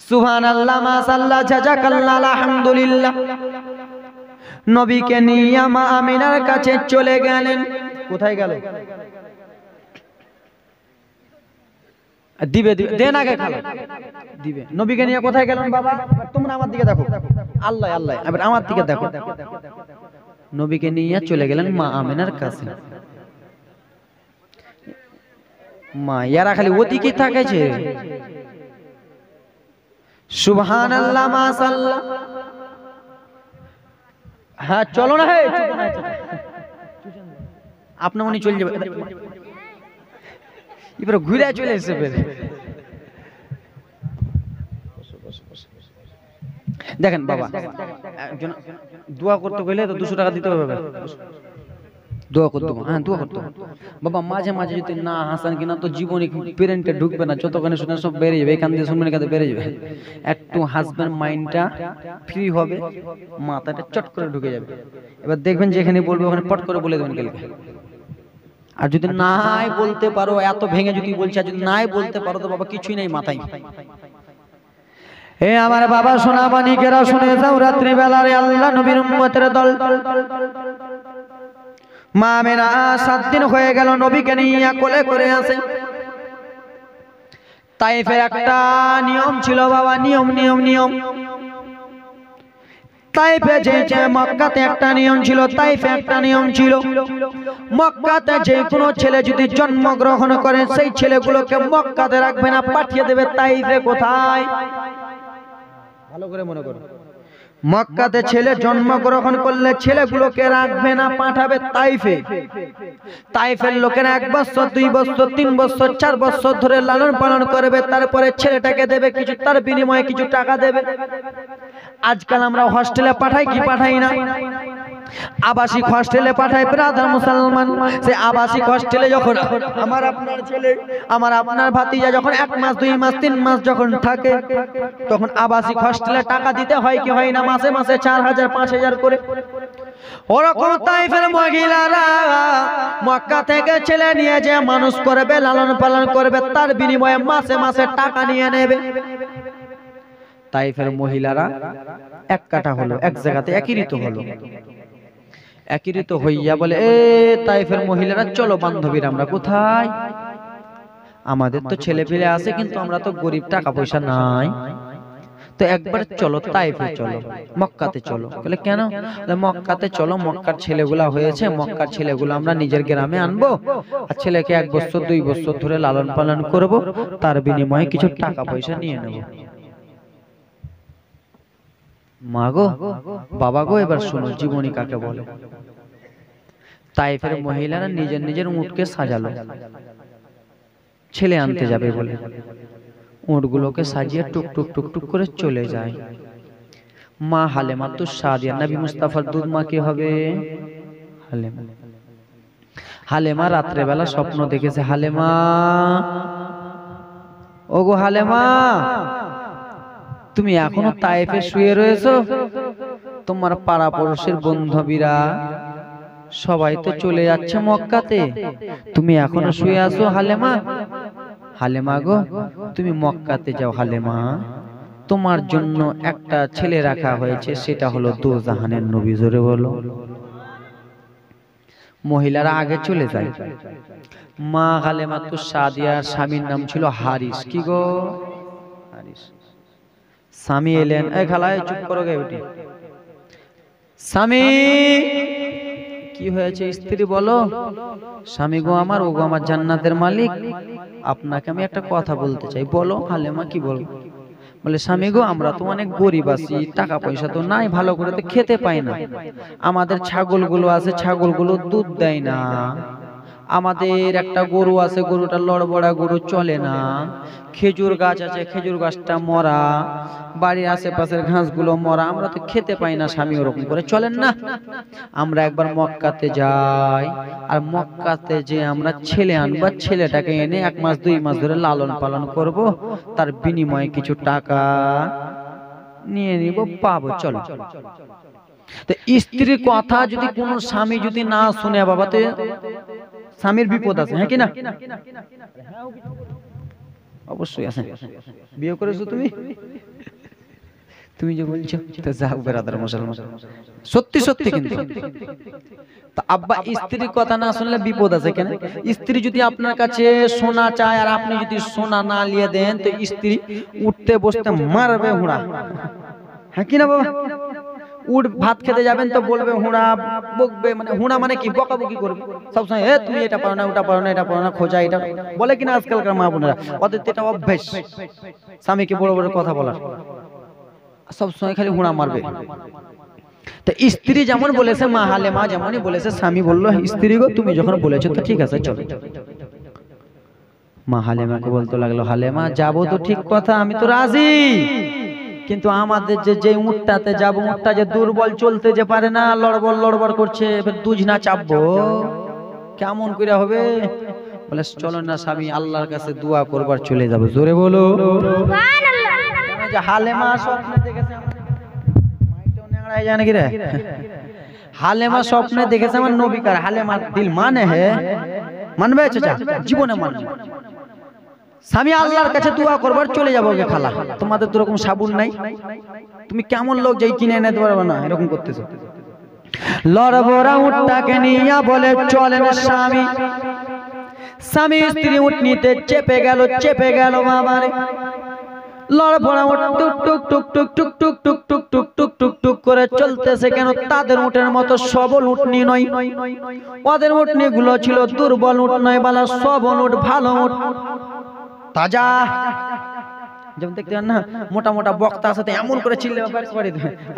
সুবহানাল্লাহ মাশাআল্লাহ জাযাকাল্লাহ আলহামদুলিল্লাহ। নবীকে নিয়ে মা আমিনার কাছে চলে গেলেন। কোথায় গেল? দিবে দিবে, দেন আগে খালা দিবে। নবীকে নিয়ে কোথায় গেলেন বাবা? তোমরা আমার দিকে দেখো, আল্লাহ আল্লাহ, এবার আমার দিকে দেখো। নবীকে নিয়ে চলে গেলেন মা আমিনার কাছে। মা ইয়ারা খালি ওদিকে তাকাইছে। সুবহানাল্লাহ মাশাআল্লাহ। হ্যাঁ চলো না, হে আপনি উনি চলে যাবে, এবার ঘুরে চলে এসে দেখেন বাবা, দোয়া করতে গেলে তো 200 টাকা দিতে হবে। দোয়া করতে হবে, হ্যাঁ দোয়া করতে হবে বাবা। মাঝে মাঝে যদি না হাসান কিনা তো জীবনে পেরেন্টে ঢুকবে না, যতক্ষণে শুনে সব বেড়ে যাবে, এখান দিয়ে শুনবেন এখান থেকে বেড়ে যাবে। একটু হাসবেন, মাইন্ডটা ফ্রি হবে, মাথাটা চট করে ঢুকে যাবে। এবার দেখবেন যেখানে বলবে ওখানে পট করে বলে দেবেন গেলে। আর যদি নাই বলতে পারো, এত ভেঙে যদি বলছে, আর যদি নাই বলতে পারো তো বাবা কিছুই নেই মাথায়। এ আমার বাবা সোনা মানিকেরা শুনে যাও, রাত্রি বেলারে আল্লাহ নবীর উম্মতের দল মা আমেনা 7 দিন হয়ে গেল নবীকে নিয়ে কোলে করে আসে। তাইফের একটা নিয়ম ছিল বাবা, নিয়ম নিয়ম নিয়ম। তাইফে যে মক্কাতে একটা নিয়ম ছিল, তাইফে একটা নিয়ম ছিল। মক্কাতে যে কোনো ছেলে যদি জন্মগ্রহণ করে সেই ছেলেগুলোকে মক্কাতে রাখবে না, পাঠিয়ে দেবে তাইফে। কোথায়? ভালো করে মনে করো, মক্কাতে ছেলে জন্মগ্রহণ করলে ছেলেগুলোকে রাখবে না, পাঠাবে তাইফে। তাইফের লোকেরা 1 বছর 2 বছর 3 বছর 4 বছর ধরে লালন পালন করবে, তারপরে ছেলেটাকে দেবে কিছু, তার বিনিময়ে কিছু টাকা দেবে। আজকাল আমরা হোস্টেলে পাঠাই কি পাঠাই না? আবাসিক হোস্টেলে পাঠাই ব্রাদার মুসলমান। সে আবাসিক হোস্টেলে যখন আমার আপনার ছেলে, আমার আপনার ভাতিজা যখন 1 মাস 2 মাস 3 মাস যখন থাকে, তখন আবাসিক হোস্টেলে টাকা দিতে হয় কি হয় না? মাসে মাসে 4000 5000 করে। ওরকম তাইফের মহিলারা মক্কা থেকে ছেলে নিয়ে যে মানুষ করবে, লালন পালন করবে, তার বিনিময়ে মাসে মাসে টাকা নিয়ে নেবে। তাইফের মহিলারা এক কাটা হলো, এক জায়গাতে একীরিত হলো। একীরিত হইয়া বলে, এ তাইফের মহিলারা চলো বান্ধবীরা, আমরা কোথায়? আমাদের তো ছেলে পেলে আছে, কিন্তু আমরা তো গরিব, টাকা পয়সা নাই, তো একবার চলো তাইফে চলো, মক্কাতে চলো। বলে কেন? মক্কাতে চলো, মক্কার ছেলেগুলা হয়েছে, মক্কার ছেলেগুলো আমরা নিজের গ্রামে আনবো, আর ছেলেকে 1 বছর 2 বছর ধরে লালন পালন করব, তার বিনিময়ে কিছু টাকা পয়সা নিয়ে নেব। মা গো, বাবা গো, এবার শোনো জীবনী কাকে বলে। তাইফের মহিলারা নিজের নিজের উটকে সাজালো, ছেলে আনতে যাবে বলে। উটগুলোকে সাজিয়ে টুক টুক টুক টুক করে চলে যায়। মা হালেমা তো সাদিয়া, নবী মুস্তাফার দুধ মা কি হবে? হালেমা। হালেমা রাত্রে বেলা স্বপ্ন দেখেছে। হালেমা, ওগো হালেমা, তুমি এখনো তাইফে শুয়ে রয়েছো? তোমার পাড়া পড়োশের বান্ধবীরা সবাই তো চলে যাচ্ছে মক্কাতে, তুমি এখনো শুয়ে আছো হালেমা? হালেমা গো, তুমি মক্কাতে যাও হালেমা, তোমার জন্য একটা ছেলে রাখা হয়েছে, সেটা হলো দোজাহানের নবী। জোরে বলো। মহিলারা আগে চলে যায়। মা হালেমা তো সাদিয়ার স্বামীর নাম ছিল হারিস। কি গো? হারিস। স্বামী এলেন। এই খালায় চুপ করো গে বেটি। স্বামী, কি হয়েছে? স্ত্রী বলো। স্বামী গো আমার, ও গো আমার জান্নাতের মালিক, আপনাকে আমি একটা কথা বলতে চাই। বলো হালেমা, কি বল? বলে স্বামী গো, আমরা তো অনেক গরিব আছি, টাকা পয়সা তো নাই, ভালো করে তো খেতে পাই না, আমাদের ছাগলগুলো আছে, ছাগলগুলো দুধ দেয় না, আমাদের একটা গরু আছে, গরুটা লড়বড়া গরু, চলে না, খেজুর গাছ আছে, খেজুর গাছটা মরা, বাড়ির আশেপাশের ঘাসগুলো মরা, আমরা তো খেতে পাই না স্বামী, ওরকম করে চলেন না। আমরা একবার মক্কাতে যাই, আর মক্কাতে যে আমরা ছেলে আনবো, ছেলেটাকে এনে 1 মাস 2 মাস ধরে লালন পালন করব, তার বিনিময়ে কিছু টাকা নিয়ে নিব, পাবো, চলো। তো স্ত্রীর কথা যদি কোনো স্বামী যদি না শুনে বাবা, তো স্বামীর বিপদ আছে, হ্যাঁ কি না? অবশ্যই আছে। বিয়ে করেছো তুমি? তুমি যে বলছো তো যাও ব্রাদার মুসলমান, সত্যি সত্যি। কিন্তু তা আব্বা স্ত্রীর কথা না শুনলে বিপদ আছে। কেন? স্ত্রী যদি আপনার কাছে সোনা চায় আর আপনি যদি সোনা না নিয়ে দেন, তো স্ত্রী উঠতে বসতে মারবে হুড়া, হ্যাঁ কি না বাবা? উঠ ভাত খেতে যাবেন তো বলবে হুড়া, বকবে, মানে হুড়া মানে কি? বকাবকি করবে সবসময়। এ তুমি এটা পারো না, ওটা পারো না, এটা পারো না, খোঁজা, এটা বলে কিনা আজকালকার মা বোনেরা। ওদের এটা অভ্যেস, স্বামীকে বড় বড় কথা বলার, সবসময় খালি হুড়া মারবে। তো স্ত্রী যেমন বলেছে, মা হালেমা যেমনই বলেছে, স্বামী বললো স্ত্রী গো তুমি যখন বলেছো তো ঠিক আছে চলো। মা হালেমাকে বলতে লাগলো, হালেমা যাবো তো ঠিক কথা, আমি তো রাজি, কিন্তু আমাদের যে উটটাতে যাবো, উটটা যে দুর্বল, চলতে যে পারে না, লড়বড় লড়বড় করছে, দুধ না চাপবো। কেমন করে হবে? বলে চলো না স্বামী আল্লাহর কাছে দোয়া করবার চলে যাবো। জোরে বলো সুবহানাল্লাহ। যে হালেমা স্বপ্নে দেখেছে মাইটাও নেংড়ায় জানে কি রে? হালেমা স্বপ্নে দেখেছে আমার নবী কার হালেমা দিল মানে হে মানবে চাচা? জীবনে মানবে। স্বামী আল্লাহর কাছে দোয়া করবার চলে যাবো গে খালা, তোমাদের তো এরকম সাবুন নাই, তুমি কেমন লোক যাই কিনে এনে দিতে পারবে না, এরকম করতেছো। লড়বড়া উটটাকে নিয়ে বলে চলেন স্বামী। স্বামী স্ত্রী উটনিতে চেপে গেল বাবারে। লড়বড়া উট টুক টুক টুক টুক টুক টুক টুক টুক টুক টুক টুক টুক করে চলতেছে। কেন? তাদের উটের মতো সবল উটনি নয়, ওদের উটনি গুলো ছিল দুর্বল উট নয়, বালা সবল উট, ভালো উট, তাজা। যেমন দেখতে পান না মোটা মোটা বক্তার সাথে এমন করে চিল্লাতে পারি,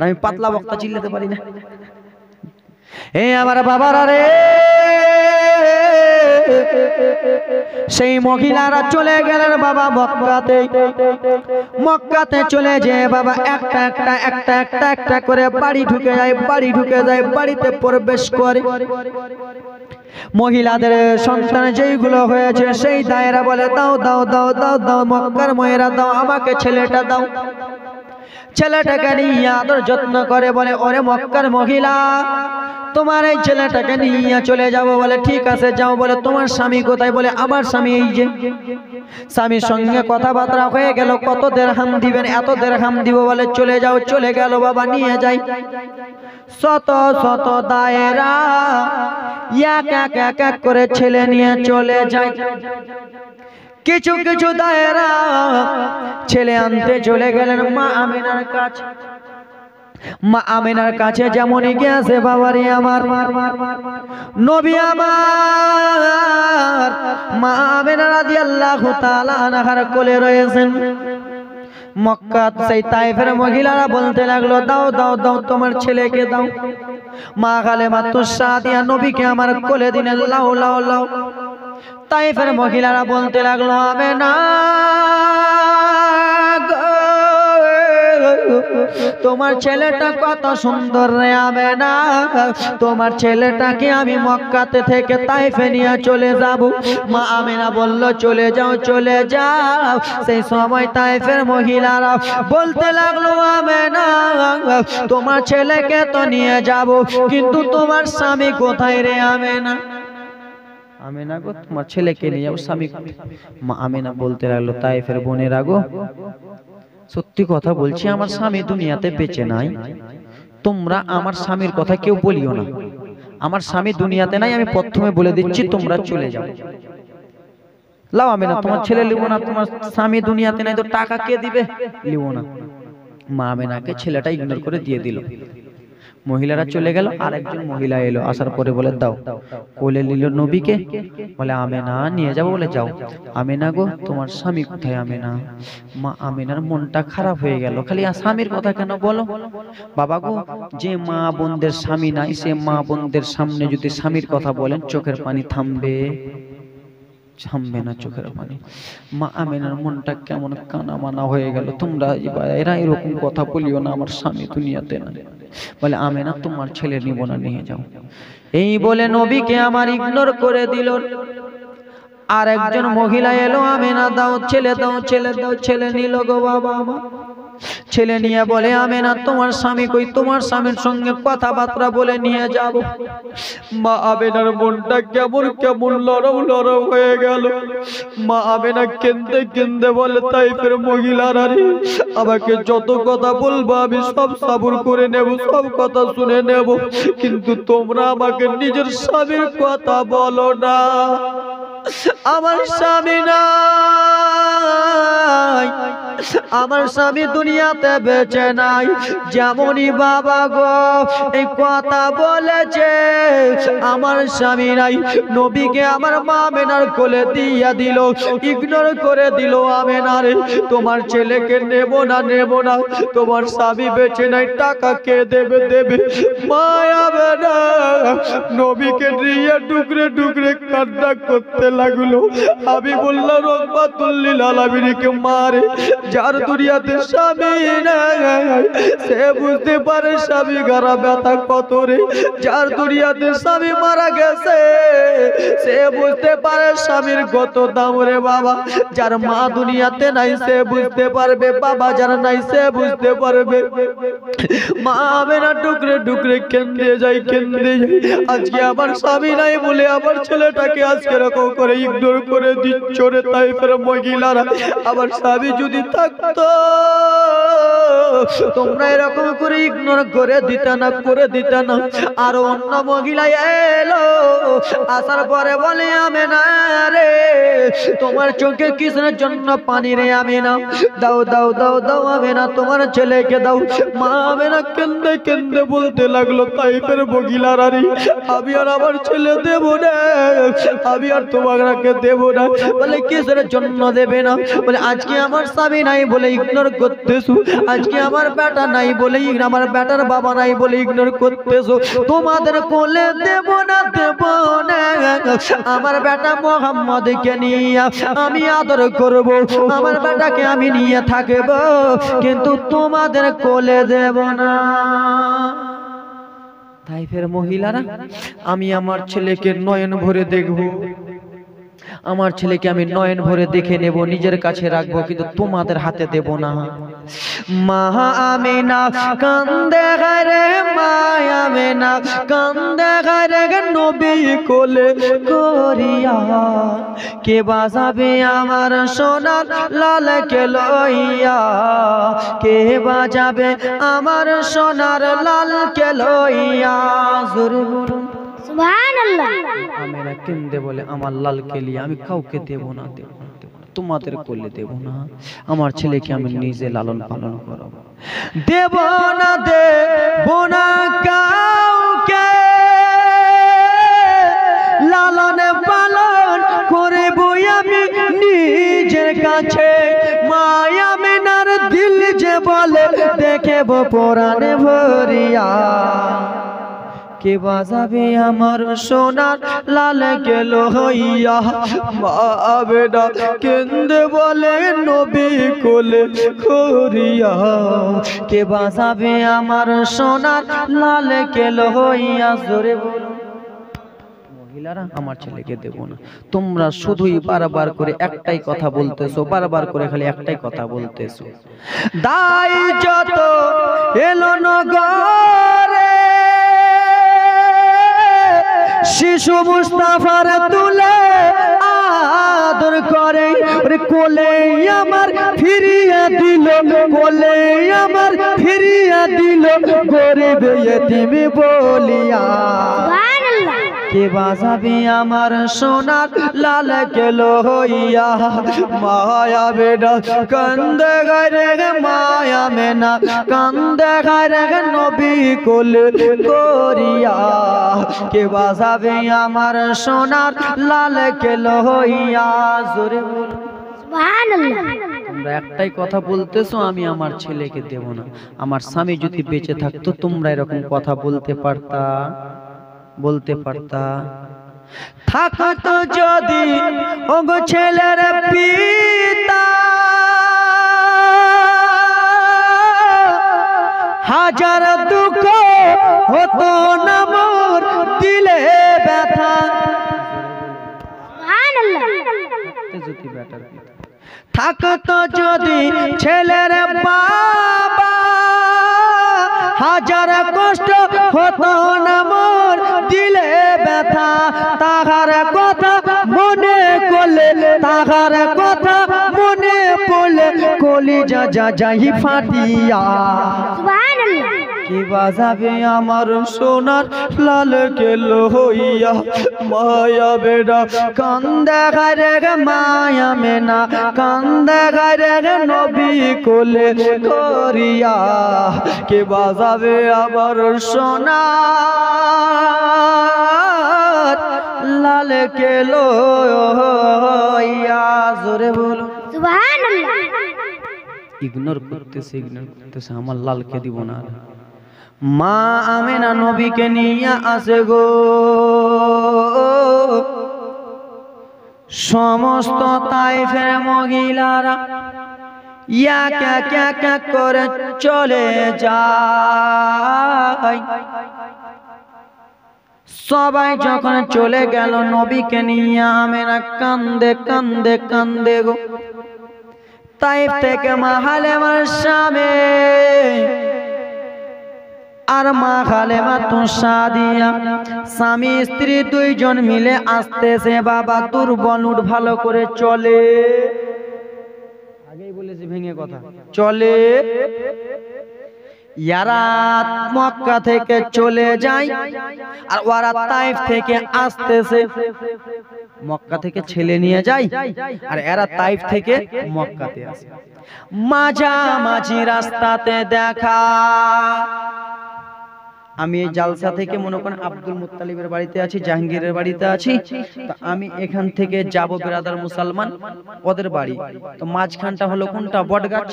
আমি পাতলা বক্তা চিল্লাতে পারি না। এ আমার বাবারা রে, সেই মহিলারা চলে গেলেন বাবা মক্কাতে চলে যে বাবা একটা করে বাড়ি ঢুকে যায়, বাড়িতে প্রবেশ করে। মহিলাদের সন্তান যেইগুলো হয়েছে সেই দায়েরা বলে দাও দাও দাও দাও দাও, মক্কার মেয়েরা দাও, আমাকে ছেলেটা দাও। ছেলেটাকে নিয়ে আদর যত্ন করে, বলে ওরে মক্কার মহিলা, তোমার এই ছেলেটাকে নিয়ে চলে যাব। বলে ঠিক আছে যাও। বলে তোমার স্বামী কোথায়? বলে আমার স্বামী এই যে। স্বামীর সঙ্গে কথাবার্তা হয়ে গেল, কত দিরহাম দিবেন? এত দিরহাম দিব। বলে চলে যাও। চলে গেল বাবা, নিয়ে যাই। শত শত দায়েরা এক এক করে ছেলে নিয়ে চলে যায়। কিছু কিছু দায়েরা ছেলে আনতে চলে গেলেন মা আমিনার কাছে। মা আমিনার কাছে যেমনই গিয়েছে বাবারে আমার নবী আমার মা আমিনা রাদিয়াল্লাহু তাআলা আনহার কোলে রয়েছেন। মক্কা সেই তায়েফের মহিলারা বলতে লাগলো দাও দাও দাও, তোমার ছেলেকে দাও। মা হালেমা তুসাদিয়া নবীকে আমার কোলে দিলেন, লাও লাও লাও। তায়েফের মহিলারা বলতে লাগলো আমিনা তোমার ছেলেটা কত সুন্দর রে আমিনা, তোমার ছেলেটাকে আমি মক্কাতে থেকে তায়েফে নিয়ে চলে যাব। মা আমিনা বলল চলে যাও চলে যাও। সেই সময় তায়েফের মহিলারা বলতে লাগলো আমিনা তোমার ছেলেকে তো নিয়ে যাব, কিন্তু তোমার স্বামী কোথায় রে আমিনা? আমিনা গো তোমার ছেলেকে নিয়ে যাবো, স্বামী। মা আমিনা বলতে লাগলো তায়েফের বোনেরা গো, সত্যি কথা বলছি আমার স্বামী দুনিয়াতে বেঁচে নাই, তোমরা আমার স্বামীর কথা কেউ বলিও না। আমার স্বামী দুনিয়াতে নাই, আমি প্রথমে বলে দিচ্ছি, তোমরা চলে যাও। লাও আমিনা তোমার ছেলে লিবো না, তোমার স্বামী দুনিয়াতে নাই তো টাকা কে দিবে? লিবো না। মা আমিনাকে ছেলেটা ইগনোর করে দিয়ে দিল। মহিলারা চলে গেল, আর একজন মহিলা এলো, আসার পরে বলে দাও। কোলে নিল নবীকে, বলে আমিনা নিয়ে যাবো। বলে যাও। আমিনা গো তোমার স্বামী কোথায় আমিনা? মা আমিনার মনটা খারাপ হয়ে গেল, খালি স্বামীর কথা কেন বলো? বাবা গো যে মা বোনদের স্বামী নাই, সে মা বোনদের সামনে যদি স্বামীর কথা বলেন চোখের পানি থামবে? থামবে না চোখের পানি। মা আমিনার মনটা কেমন কানা মানা হয়ে গেল, তোমরা এরা এরকম কথা বলিও না, আমার স্বামী দুনিয়াতে নাই। বলে আমিনা তোমার ছেলে নিব না, নিয়ে যাও। এই বলে নবীকে আমার ইগনোর করে দিল। আর একজন মহিলা এলো, আমিনা দাও ছেলে দাও ছেলে দাও। ছেলে নিল গো বাবা আমার। ছেলে নিয়ে বলে আমিনা তোমার স্বামী কই? তোমার স্বামীর সঙ্গে কথাবার্তা বলে নিয়ে যাব। মা আমিনার মনটা কেমন কেমন লরম লরম হয়ে গেল। মা আমিনা কেঁদে কেঁদে বলে তায়েফের মহিলারা রে, আমাকে যত কথা বলবো আমি সব সবর করে নেব, সব কথা শুনে নেব, কিন্তু তোমরা আমাকে নিজের স্বামীর কথা বলো না। আমার স্বামী নাই, আমার স্বামী দুনিয়াতে বেঁচে নাই। যেমনই বাবা গো এই কথা বলেছে, আমার স্বামী নাই। নবীকে আমার মা আমিনার কোলে দিয়া দিল, ইগনোর করে দিল। আমিনা রে তোমার ছেলেকে নেব না, নেব না, তোমার স্বামী বেঁচে নাই, টাকা কে দেবে? দেবে। মা আমিনা নবীকে নিয়ে টুকরে টুকরে কান্না করতে লাগলো। আমি বললাম রহমাতুল লিল আলামিনকে মারে, যার দুনিয়াতে স্বামী নাই সে বুঝতে পারে স্বামী গারা ব্যথা কত রে। যার দুনিয়াতে স্বামী মারা গেছে সে বুঝতে পারে স্বামীর কত দাম রে বাবা। যার মা দুনিয়াতে নাই সে বুঝতে পারবে, বাবা যার নাই সে বুঝতে পারবে। মা আমেনা টুকরে টুকরে কেঁদে যায়, কেঁদে যায়। আজকে আমার স্বামী নাই বলে আমার ছেলেটাকে আজকে এরকম করে ইগনোর করে দিচ্ছ রে তাইফের মহিলারা। আমার স্বামী যদি থাকতো তোমরা এরকম করে ইগনোর করে দিতে না, করে দিতে না। আর অন্য মহিলা এলো, আসার পরে বলে আমেনা রে তোমার চোখে কিসের জন্য পানি রে আমেনা, দাও দাও দাও দাও আমেনা তোমার ছেলেকে দাও। মা আমেনা কেন্দে কেন্দে বলতে লাগলো তাইফের মহিলারা রে আমি আর আমার ছেলে দেব না, আমি আর তোমাকে দেব না। বলে কিসের জন্য দেবে না? বলে আজকে আমার স্বামী নাই বলে ইগনোর করতেছো, আজকে আমার বেটা নাই বলে, আমার বেটার বাবা নাই বলে ইগনোর করতেছো। তোমাদের কোলে দেব না, দেব না। আমার বেটা মোহাম্মদকে নিয়ে আমি আদর করব, আমার বেটাকে আমি নিয়ে থাকব, কিন্তু তোমাদের কোলে দেব না। তাইফের মহিলারা আমি আমার ছেলেকে নয়ন ভরে দেখব, আমার ছেলেকে আমি নয়ন ভরে দেখে নেব, নিজের কাছে রাখবো, কিন্তু তোমাদের হাতে দেব না। মা আমেনা কান্দে রে, মা আমেনা কান্দে রে নবী কোলে করিয়া। কে বাজাবে আমার সোনার লালকে লইয়া, কে বাজাবে আমার সোনার লালকে লইয়া। জোরে বলুন সুবহানাল্লাহ। আমেনা কেন্দে বলে আমার লালকে লিয়ে আমি কাউকে দেব না, দেব না, দেব না, তোমাদের কোলে দেব না। আমার ছেলেকে আমি নিজে লালন পালন করব, দেব না, দেব না কাউকে, লালন পালন করব আমি নিজের কাছে। মায়া আমেনার দিল যে বলে দেখব পরাণে ভরিয়া। কে বাজাবে আমার সোনার লালকে লইয়া। মা আমেনা কেন্দে বলে নবী কোলে করিয়া। কে বাজাবে আমার সোনার লালকে লইয়া। জোরে বলো মহিলারা আমার ছেলেকে দেব না। তোমরা শুধুই বারবার করে একটাই কথা বলতেছো, বারবার করে খালি একটাই কথা বলতেছো। দাই যত এলো নগরে শিশু মুস্তাফার তুলে আদর করে, কোলে আমার ফিরিয়ে দিল, কোলে আমার ফিরিয়ে দিল, গরিব ইতিম বলিয়া। কে বাজাবে আমার সোনার লালকে লইয়া। মায়া বেনা কান্দে গারে, মায়া মেনা কান্দে গারে নবী কোলে করিয়া। কে বাজাবে আমার সোনার লালকে লইয়া। জোরে বলো সুবহানাল্লাহ। তোমরা একটাই কথা বলতেছো আমি আমার ছেলেকে দেব না। আমার স্বামী যদি বেঁচে থাকতো তোমরা এরকম কথা বলতে পারতা, বলতে পারতা? থাকতো যদি ওগো ছেলের পিতা, হাজার দুঃখ হতো না মোর দিলে ব্যথা। যদি বেটার পিতা থাকতো, যদি ছেলের বাবা, হাজার কষ্ট হতো না মোর দিলে ব্যথা। তাহার কথা মনে করলে, তাহার কথা মনে পড়লে কলিজা যা যাই ফাটিয়া। কে বাজাবে আমার সোনার লালকে লইয়া। মায়া বেনা কান্দে গারে, মায়া মেনা কান্দে গারে নবী কোলে করিয়া। কে বাজাবে আমার সোনার লালকে লইয়া। জোরে বলো সুবহানাল্লাহ। ইগনোর করতেছে, ইগনোর করতেছে, আমার লালকে দিব না। মা আমেনা নবীকে নিয়ে আসে গো, সমস্ত তাইফের মহিলারা এক এক এক এক করে চলে যায়। সবাই যখন চলে গেল নবীকে নিয়ে আমেনা কান্দে কান্দে কান্দে গো। তাইফ থেকে মা হালেমার স্বামী আর মা হালেমা তো সাদিয়া স্বামী স্ত্রী দুইজন মিলে আসতেছে। বাবা দুর্বল উঠ ভালো করে চলে, আগেই বলেছি ভেঙে কথা, চলে। ইয়ারা মক্কা থেকে চলে যায় আর ওরা তাইফ থেকে আসতেছে। মক্কা থেকে ছেলে নিয়ে যায় আর এরা তাইফ থেকে মক্কাতে আসে। মাঝামাঝি রাস্তাতে দেখা, আমি এই জালসা থেকে মনে করেন আব্দুল মুত্তালিবের বাড়িতে আছি, জাহাঙ্গীরের বাড়িতে আছি, তো আমি এখান থেকে যাব ব্রাদার মুসলমান ওদের বাড়ি, তো মাঝখানটা হলো কোনটা? বটগাছ।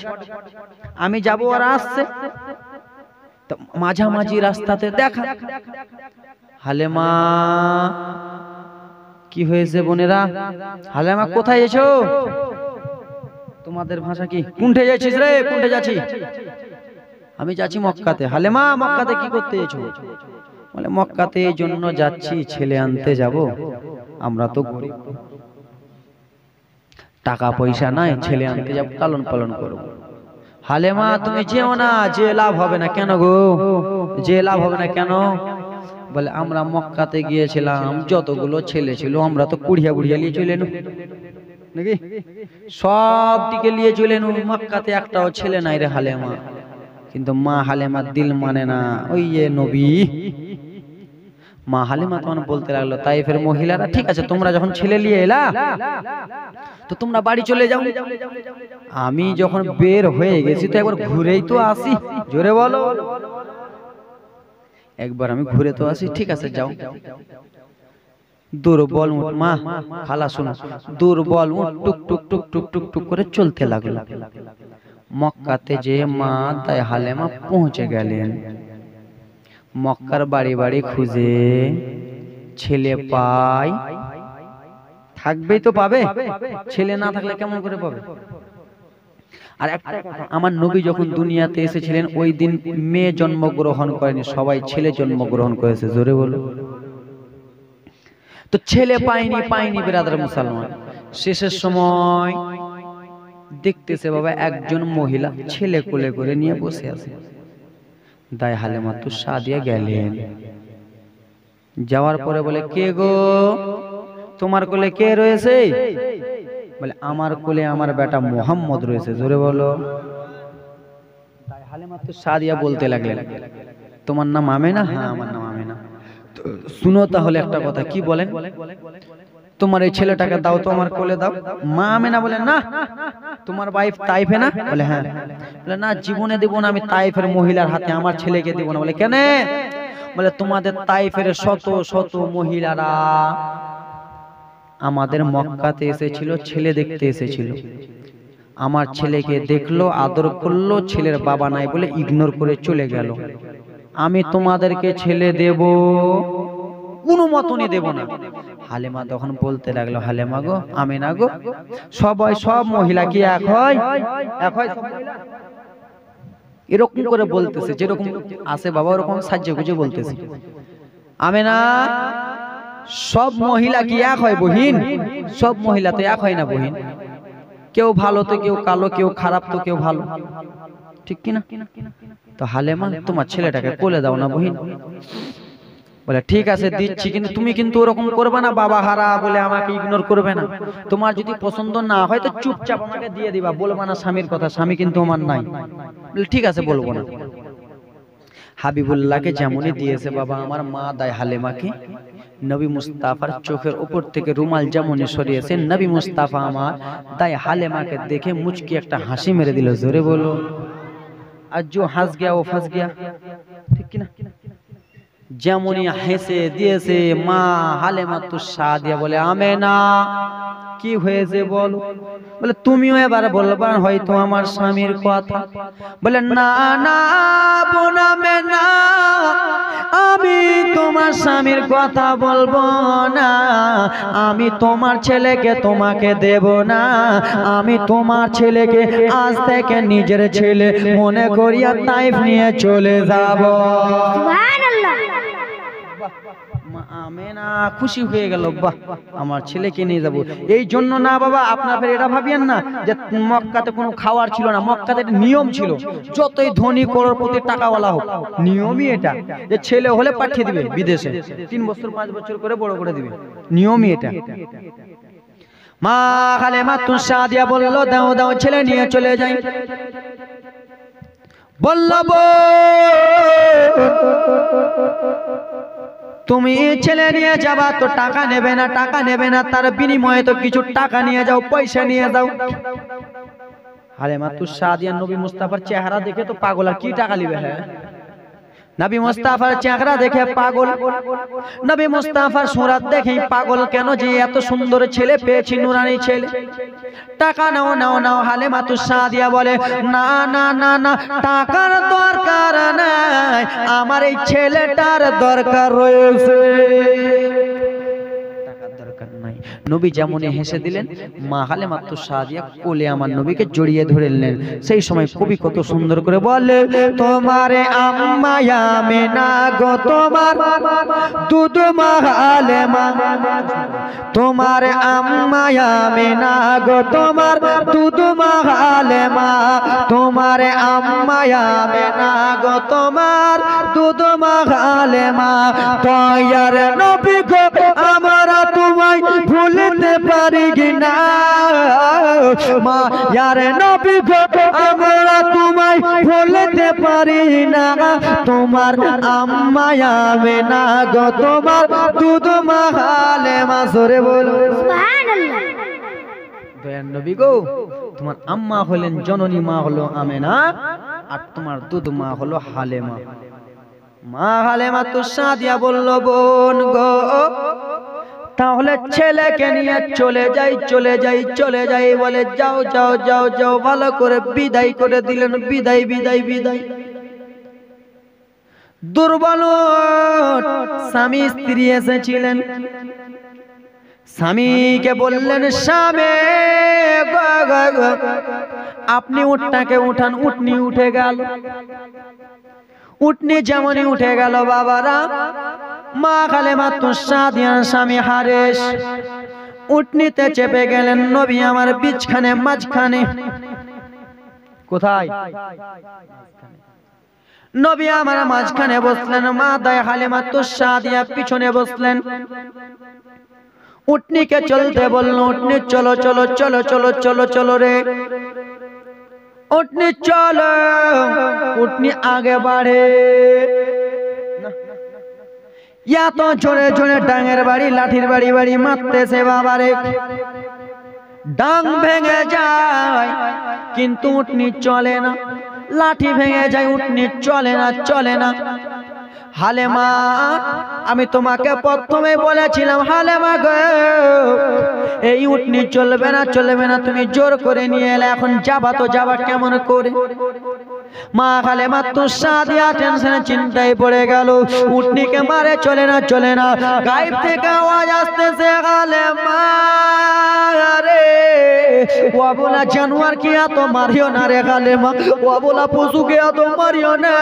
আমি যাব, ওরা আসছে, তো মাঝামাঝি রাস্তাতে দেখা। হালেমা, কি হয়েছে বোনেরা? হালেমা কোথায় এসো? তোমাদের ভাষা কি? কোনটে যাচ্ছিস রে? কোনটে যাচ্ছি? আমি যাচ্ছি মক্কাতে। হালেমা মক্কাতে কি করতে এসো? বলে মক্কাতে এই জন্য যাচ্ছি, ছেলে আনতে যাব। আমরা তো গরিব, টাকা পয়সা নাই, ছেলে আনতে যাব, লালন পালন করব। হালেমা তুমি যেও না, যে লাভ হবে না। কেন গো? যে লাভ হবে না কেন? বলে আমরা মক্কাতে গিয়েছিলাম, যতগুলো ছেলে ছিল আমরা তো কুড়িয়া বুড়িয়া নিয়ে চলে এলুম নাকি, সব দিকে নিয়ে চলে এলুম। মক্কাতে একটাও ছেলে নাই রে হালেমা। কিন্তু মা হালেমার দিল মানে না, ওই যে নবী। মা হালেমা তখন বলতে লাগলো তাইফের মহিলারা, ঠিক আছে তোমরা যখন ছেলে নিয়ে এলা তো তোমরা বাড়ি চলে যাও। আমি যখন বের হয়ে গেছি তো একবার ঘুরেই তো আসি। জোরে বলো, একবার আমি ঘুরে তো আসি। ঠিক আছে যাও। দুর্বল উঠ, মা খালা শোনো, দুর্বল উঠ টুক টুক টুক টুক টুক টুক করে চলতে লাগলো। মক্কাতে যে মা তাই হালেমা পৌঁছে গেলেন। মক্কার বাড়ি বাড়ি খুঁজে ছেলে পায়, থাকবেই তো পাবে, ছেলে না থাকলে কেমন করে পাবে? আর একটা কথা, আমার নবী যখন দুনিয়াতে এসেছিলেন ওই দিন মেয়ে জন্মগ্রহণ করেনি, সবাই ছেলে জন্মগ্রহণ করেছে। জোরে বলো। তো ছেলে পায়নি ব্রাদার মুসলমান। শেষের সময় দেখতেছে বাবা একজন মহিলা ছেলে কোলে করে নিয়ে বসে আছে। দাই হালেমা তো সাদিয়া গেলেন, যাওয়ার পরে বলে কে গো, তোমার কোলে কে রয়েছে? বলে আমার কোলে আমার বেটা মোহাম্মদ রয়েছে। জোরে বলো। দাই হালেমা তো সাদিয়া বলতে লাগলেন তোমার নাম আমেনা? হ্যাঁ আমার নাম আমেনা। শুনো তাহলে একটা কথা, কি বলেন? তোমার এই ছেলেটাকে দাও তো আমার কোলে দাও। মা আমেনা বলে না, তোমার ওয়াইফ তাইফে না? বলে হ্যাঁ। বলে না, জীবনে দেব না আমি তাইফের মহিলার হাতে, আমার ছেলেকে দেব না। বলে কেন? বলে তোমাদের তাইফের শত শত মহিলারা আমাদের মক্কাতে এসেছিল, ছেলে দেখতে এসেছিল। আমার ছেলেকে দেখলো, আদর করলো, ছেলের বাবা নাই বলে ইগনোর করে চলে গেল। আমি তোমাদেরকে ছেলে দেব, কোনো মতনই দেব না। হালেমা তখন বলতে লাগলো হালেমা গো, আমেনা গো, সবাই সব মহিলা কি এক হয়? এক হয় সব মহিলা? এরকম করে বলতেছে, যেরকম আছে বাবা ওরকম সাজ্জে গুজে বলতেছে। আমেনা, সব মহিলা কি এক হয় বহিন? সব মহিলা তো এক হয় না বহিন, কেউ ভালো তো কেউ কালো, কেউ খারাপ তো কেউ ভালো, ঠিক কিনা? তো হালেমা তোমার ছেলেটাকে কোলে দাও না বহিন। বলে ঠিক আছে দিচ্ছি, কিন্তু তুমি কিন্তু ওরকম করবে না, বাবা হারা বলে আমাকে ইগনোর করবে না। তোমার যদি পছন্দ না হয় তো চুপচাপ আমাকে দিয়ে দিবা, বলবা না স্বামীর কথা, স্বামী কিন্তু আমার নাই। বলে ঠিক আছে বলবো না। হাবিবুল্লাহকে যেমনই দিয়েছে বাবা আমার মা দাই হালেমাকে, নবী মুস্তাফার চোখের উপর থেকে রুমাল যেমনই সরিয়েছে, নবী মুস্তাফা আমার দাই হালেমাকে দেখে মুচকি একটা হাসি মেরে দিল। জোরে বলো। আর जो हंस गया वो फंस गया, ঠিক কিনা? যেমনই হেসে দিয়েছে মা হালেমা তো সাদিয়া বলে আমেনা কি হয়েছে বলো? বলে তুমিও এবার বলবা হয়তো আমার স্বামীর কথা। বলে না না বোন আমেনা, আমি তোমার স্বামীর কথা বলবো না, আমি তোমার ছেলেকে তোমাকে দেব না, আমি তোমার ছেলেকে আজ থেকে নিজের ছেলে মনে করিয়া তাইফ নিয়ে চলে যাব। সুবহানাল্লাহ। আমেনা খুশি হয়ে গেল, বাহ আমার ছেলেকে নিয়ে যাব। এই জন্য না বাবা আপনার ফের এটা ভাবিয়েন না যে মক্কাতে কোনো খাওয়ার ছিল না, মক্কাতে একটা নিয়ম ছিল, যতই ধনী করোড়পতি টাকাওয়ালা হোক নিয়মই এটা যে ছেলে হলে পাঠিয়ে দিবে বিদেশে, 3 বছর 5 বছর করে বড় করে দিবে, নিয়মই এটা। মা হালেমা সাদিয়া বলল দাও দাও ছেলে নিয়ে চলে যাই। বলল তুমি ছেলে নিয়ে যাবা তো টাকা নেবে না, টাকা নেবে না, তার বিনিময়ে তো কিছু টাকা নিয়ে যাও, পয়সা নিয়ে যাও। হালেমা সাদিয়া নবী মুস্তাফার চেহারা দেখে তো পাগল, আর কি টাকা নিবে? হ্যাঁ নবী মুস্তাফার চেহারা দেখে পাগল, নবী মুস্তাফার সুরাত দেখে পাগল, কেন যে এত সুন্দর ছেলে পেয়েছি, নুরানি ছেলে, টাকা নাও নাও নাও। হালেমা সাদিয়া বলে না না না না, টাকার দরকার নাই, আমার এই ছেলেটার দরকার রয়েছে। নবী যেমন হেসে দিলেন, মা হালেমা সাদিয়া কোলে আমার নবীকে জড়িয়ে ধরে নিলেন। সেই সময় কবি কত সুন্দর করে বলে, তোমারে আম্মা আমেনা গো তোমার দুধ মা হালেমা, তোমার আম্মা আমেনা গো তোমার দুধ মা হালেমা, তোমার আম্মা আমেনা গো তোমার দুধ মা হালেমা, তয়ার নবী গো আমরা তোমায় ভুলতে পারি কিনা, মা ইয়ার নবী গো আমরা তোমায় ভুলতে পারি না, তোমার আম্মা আমেনা গো তোমার দুধ মা হালেমা। জোরে বলো সুবহানাল্লাহ। দয়ার নবী গো তোমার আম্মা হলেন জননী, মা হলো আমেনা, আর তোমার দুধ মা হলো হালেমা। মা হালেমা সাদিয়া বলল বোন গো তাহলে ছেলেকে নিয়ে চলে যাই চলে যাই চলে যাই। বলে যাও যাও যাও যাও, ভালো করে বিদায় করে দিলেন, বিদায় বিদায় বিদায়। দুর্বল স্বামী স্ত্রী এসেছিলেন, স্বামীকে বললেন স্বামী আপনি উটটাকে উঠান। উটনি উঠে গেল, উটনি যেমনই উঠে গেল বাবারা, মা হালেমা সাদিয়ার স্বামী হারেস উটনিতে চেপে গেলেন, নবী আমার বিছখানে মাঝখানে। কোথায়? নবী আমার মাঝখানে বসলেন, মা দায় হালেমা সাদিয়া পিছনে বসলেন। উটনিকে চলতে বলল, উটনি চলো চলো চলো চলো চলো চলো রে, উটনি চলো। উটনি আগে বাড়ে, এত জোরে জোরে ডাঙের বাড়ি লাঠির বাড়ি বাড়ি মারতেছে বাবারে, ডাং ভেঙে যায় কিন্তু উটনি চলে না, লাঠি ভেঙে যায় উটনি চলে না চলে না। হালেমা আমি তোমাকে প্রথমে বলেছিলাম হালেমা গো এই উটনি চলবে না চলবে না, তুমি জোর করে নিয়ে এলে, এখন যাবা তো যাবা কেমন করে? মা হালেমা সাদিয়া টেনশনে চিন্তায় পড়ে গেল, উটনিকে মারে চলে না চলে না। গায়েব থেকে আওয়াজ আসতেছে, হালেমা রে ও বলা জানোয়ার কি এত মারিও না রে হালেমা, ও বলা পশুকে এত মারিও না,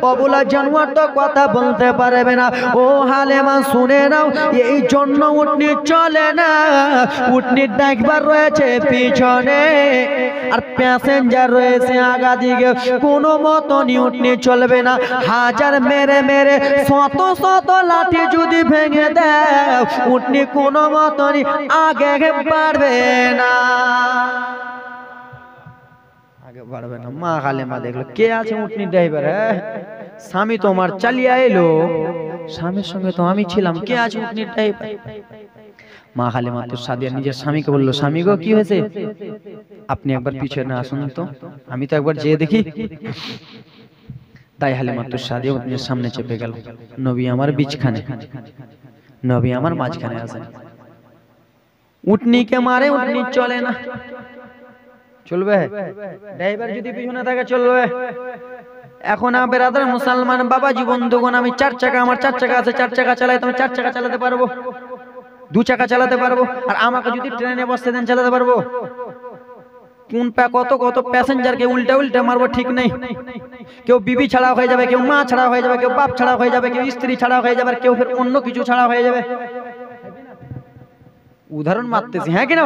ও বলা জানোয়ার তো কথা বলতে পারবে না। ও হালেমা শুনে নাও, এই জন্য উটনি চলে না, উটনির ড্রাইভার রয়েছে পিছনে আর প্যাসেঞ্জার রয়েছে আগা দিকে, কোনো মতনই উটনি চলবে না। হাজার মেরে মেরে শত শত লাঠি যদি ভেঙে দেয় উটনি কোনো মতনই আগে বাড়বে না, আগে বাড়বে না। মা হালেমা দেখলো কে আছে উটনি ড্রাইভার, হ্যাঁ স্বামী তোমার চালিয়ে এলো, স্বামীর সঙ্গে তো আমি ছিলাম, কে আছে উটনি ড্রাইভার? মা হালেমা সাদিয়া নিজের স্বামীকে বললো, স্বামী গো কি হয়েছে, আপনি একবার পিছনে আসুন তো, আমি তো একবার যেয়ে দেখি। তাই হালেমা সাদিয়া উটনির সামনে চেপে গেল, নবী আমার বিছখানে, নবী আমার মাঝখানে আছেন। উটনিকে মারে, উটনি চলে না, চলবে? ড্রাইভার যদি পিছনে থাকে চলবে? এখন বেরাদার মুসলমান বাবাজি বন্ধুগণ, আমি 4 চাকা, আমার 4 চাকা আছে, 4 চাকা চালাই, তুমি 4 চাকা চালাতে পারবো, 2 চাকা চালাতে পারবো, আর আমাকে যদি ট্রেনে বসতে দেন চালাতে পারবো? কোন কত কত প্যাসেঞ্জারকে উল্টে উল্টে মারবো ঠিক নেই। কেউ বিবি ছাড়া হয়ে যাবে, কেউ মা ছাড়া হয়ে যাবে, কেউ বাপ ছাড়া হয়ে যাবে, কেউ স্ত্রী ছাড়া হয়ে যাবে, কেউ ফের অন্য কিছু ছাড়া হয়ে যাবে। উদাহরণ মারতেছি, হ্যাঁ কিনা?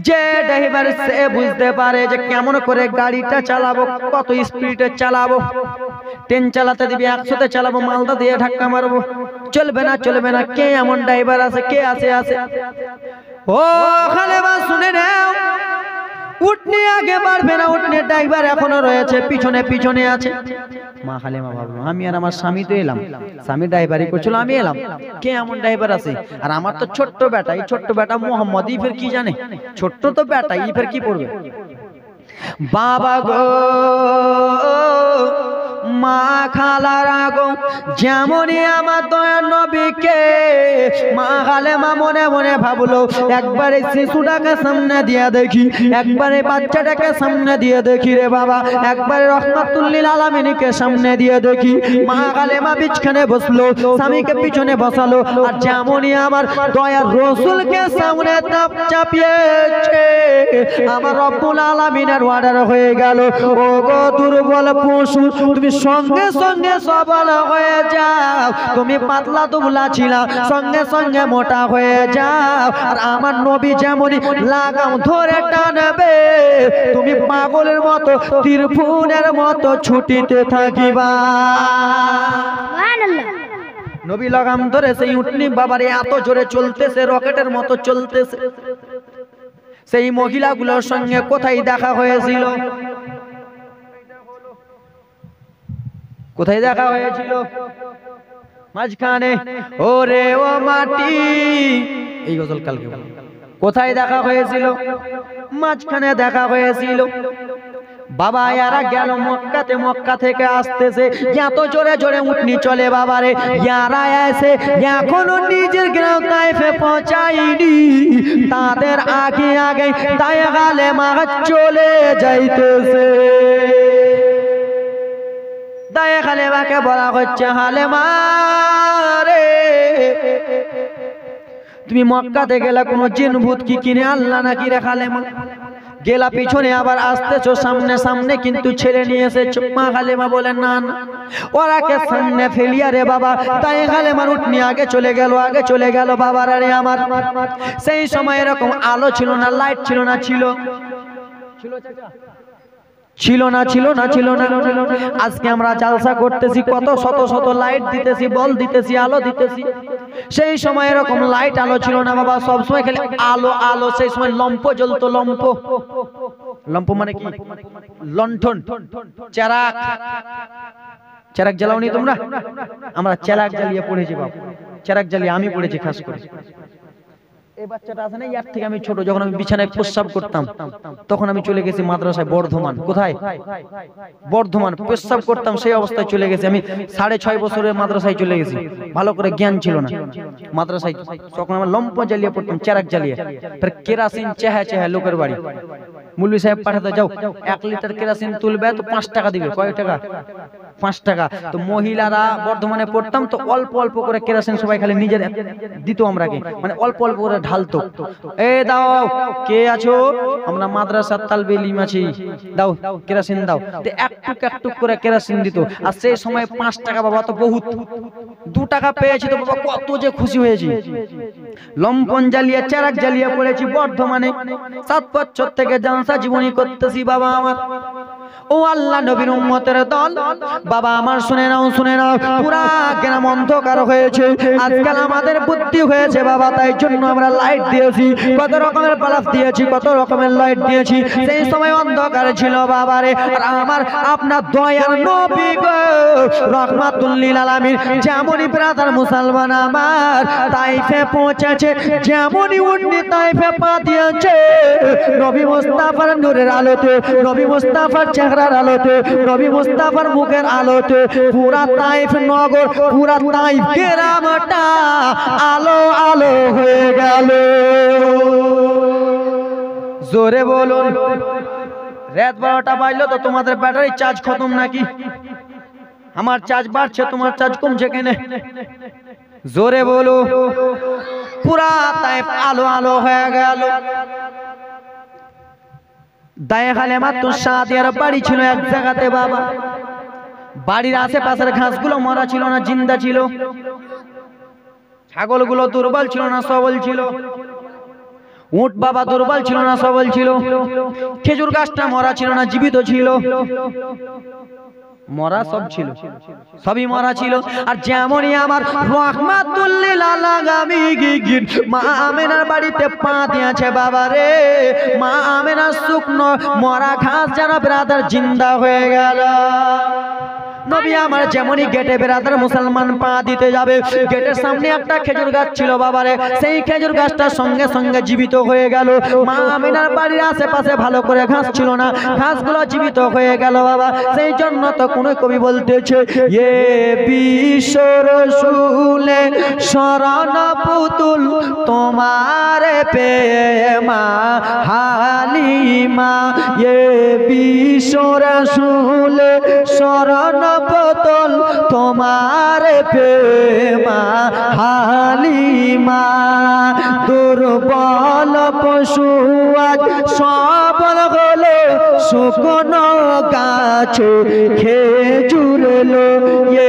যে ড্রাইভার সে বুঝতে পারে যে কেমন করে গাড়িটা চালাবো, কত স্পিডে চালাবো, ট্রেন চালাতে দিবি 100-তে চালাবো, মালদা দিয়ে ধাক্কা মারবো, চলবে না চলবে না। কে এমন ড্রাইভার আছে, কে আছে? ও খালেমা শুনে নাও, উঠনি আগে বাড়বে না, উঠনি ড্রাইভার এখনো রয়েছে, পিছনে পিছনে আছে। মা খালেমা ভাবলো আমি আর আমার স্বামী তো এলাম, স্বামী ড্রাইভারি করছিল, আমি এলাম, কে এমন ড্রাইভার আছে? আর আমার তো ছোট্ট বেটা, এই ছোট্ট বেটা মোহাম্মদ, ই ফের কি জানে? ছোট্ট তো বেটা, ই ফের কি পড়বে? বাবা গো মা খালারা গো, যেমনই আমার দয়ার নবীকে মা খালেমা মনে মনে ভাবলো একবারে শিশুটাকে সামনে দিয়ে দেখি, একবারে বাচ্চাটাকে সামনে দিয়ে দেখি রে বাবা, একবারে রহমাতুল্লিল আলামিনকে সামনে দিয়ে দেখি। মা খালেমা বিছখানে বসলো, স্বামীকে পিছনে বসালো, আর যেমনই আমার দয়ার রসুলকে সামনে চাপিয়েছে, আমার রব্বুল আলামিনের অর্ডার হয়ে গেল, ও গো দুর্বল পশু, তুমি সঙ্গে সঙ্গে সবল হয়ে যাও, তুমি পাতলা দুবলা ছিলা, সঙ্গে সঙ্গে মোটা হয়ে যাও। আর আমার নবী যেমনই লাগাম ধরে টানবে, তুমি পাগলের মতো তীরফুনের মতো ছুটিতে থাকিবা। নবী লাগাম ধরে সেই উটনি বাবারে এত জোরে চলতেছে, রকেটের মতো চলতেছে। সেই মহিলাগুলোর সঙ্গে কোথায় দেখা হয়েছিল? কোথায় দেখা হয়েছিল? মাঝখানে। ওরে ও মাটি, এই গজল কালকে। কোথায় দেখা হয়েছিল? মাঝখানে দেখা হয়েছিল। বাবা এরা গেল মক্কাতে, মক্কা থেকে আসতেছে, এত জোরে জোরে উঠনি চলে বাবারে, ইয়ারা এসে এখনো নিজের গ্রাম তাইফে পৌঁছায়নি, তাদের আগে আগে তাই হালেমা চলে যাইতেছে। দায়ে হালেমাকে বলা হচ্ছে, হালেমা রে তুমি মক্কাতে গেলা কোনো জিন ভূত কি কিনে আল্লাহ নাকি রে? হালেমা গেলা পিছনে, আবার আসতেছো সামনে সামনে, কিন্তু ছেড়ে নিয়ে এসেছো। মা হালেমা বলেন না না, ওরাকে সামনে ফেলিয়া রে বাবা তাই হালেমার উঠনি আগে চলে গেল, আগে চলে গেল বাবার। আরে আমার সেই সময় এরকম আলো ছিল না, লাইট ছিল না, ছিল ছিল না, ছিল না, ছিল না। আজকে আমরা জালসা করতেছি, কত শত শত লাইট দিতেছি, বল দিতেছি, আলো দিতেছি। সেই সময় এরকম লাইট আলো ছিল না বাবা, সব সময় খালি আলো আলো। সেই সময় লম্প জ্বলতো, লম্প। লম্প মানে কি? লণ্ঠন, চেরাক। চেরাক জ্বালাওনি তোমরা? আমরা চেরাক জ্বালিয়ে পড়েছি বাবা, চেরাক জ্বালিয়ে আমি পড়েছি খাস করে। এই বাচ্চাটা আছে না, ইয়ার থেকে আমি ছোট, যখন আমি বিছানায় প্রস্রাব করতাম তখন আমি চলে গেছি মাদ্রাসায়, বর্ধমান। কোথায়? বর্ধমান। প্রস্রাব করতাম, সেই অবস্থায় চলে গেছি আমি। 6.5 বছরের মাদ্রাসায় চলে গেছি, ভালো করে জ্ঞান ছিল না মাদ্রাসায়। তখন আমার লম্প জ্বালিয়ে পড়তাম, চেরাক জ্বালিয়ে। ফের কেরাসিন চেহা চেহা লোকের বাড়ি, মুল্লি সাহেব পাঠাতে, যাও 1 লিটার কেরাসিন তুলবে তো 5 টাকা দিবে। কয় টাকা? 5 টাকা। তো মহিলারা বর্ধমানে পড়তাম তো অল্প অল্প করে কেরাসিন সবাই খালি নিজের দিত আমরাকে, মানে অল্প অল্প করে ঢালতো। এ দাও, কে আছো? আমরা মাদ্রাসার তালবে ইলম আছি, দাও কেরাসিন দাও। তো একটুক একটুক করে কেরাসিন দিত। আর সেই সময় 5 টাকা বাবা তো বহুত। 2 টাকা পেয়েছি তো বাবা কত যে খুশি হয়েছি। লম্পন জ্বালিয়ে, চেরাক জ্বালিয়ে পড়েছি বর্ধমানে। 7 বছর থেকে জালসা জীবনী করতেছি বাবা আমার। ও আল্লাহ নবীর উম্মতের দল বাবা আমার, শুনে নাও, শুনে নাও। পুরা গ্রাম অন্ধকার হয়েছে। আজকাল আমাদের বুদ্ধি হয়েছে বাবা, তাই জন্য আমরা লাইট দিয়েছি, কত রকমের বাল্ব দিয়েছি, কত রকমের লাইট দিয়েছি। সেই সময় অন্ধকার ছিল বাবারে। আর আমার আপনার দয়ার নবী গো রহমাতুল্লিল আলামিন, যেমনই ব্রাদার মুসলমান আমার তাইফে পৌঁছেছে, যেমনই উঠনি তাইফে পা দিয়েছে, নবী মুস্তাফার নূরের আলোতে, নবী মুস্তাফার চেহারার আলোতে, নবী মুস্তাফার মুখের আলোতে পুরা তাইফ নগর, পুরা তাইফ গ্রামটা আলো আলো হয়ে গেল। জোরে বলুন। রাত 12টা বাজলো তো তোমাদের ব্যাটারি চার্জ খতম নাকি? আমার চার্জ বাড়ছে, তোমার চার্জ কমছে কেন? জোরে বলো। পুরা তাইফ আলো আলো হয়ে গেল। দায়ে হালিমাতুস সাদিয়ার বাড়ি ছিল এক জায়গাতে বাবা। বাড়ির আশেপাশের ঘাসগুলো মরা ছিল না, জিন্দা ছিল। ছাগলগুলো দুর্বল ছিল না, সবল ছিল। উট বাবা দুর্বল ছিল না, সবল ছিল। খেজুর গাছটা মরা ছিল না, জীবিত ছিল। মরা সব ছিল, সবই মরা ছিল। আর যেমনই আমার রহমাতুল লিল আলামিন মা আমেনার বাড়িতে পা দিয়েছে বাবা রে, মা আমেনার শুকনো মরা ঘাস যেন ব্রাদার জিন্দা হয়ে গেল। নবী আমার যেমনই গেটে বেরাদার মুসলমান পা দিতে যাবে, গেটের সামনে একটা খেজুর গাছ ছিল বাবারে, সেই খেজুর গাছটা সঙ্গে সঙ্গে জীবিত হয়ে গেল। মা আমিনার বাড়ির আশেপাশে ভালো করে ঘাস ছিল না, ঘাসগুলো জীবিত হয়ে গেল বাবা। সেই জন্য তো কোনো কবি বলতেছে, এ বিশ্ব রসুলে শরণ পুতুল তোমার প্রেমা হালিমা, এ বিশ্ব রসুলে শরণ পুতুল তোমার প্রেমা হালিমা। দুর্বল পশু আজ সবল হলো, শুকনো গাছে খেজুর লো,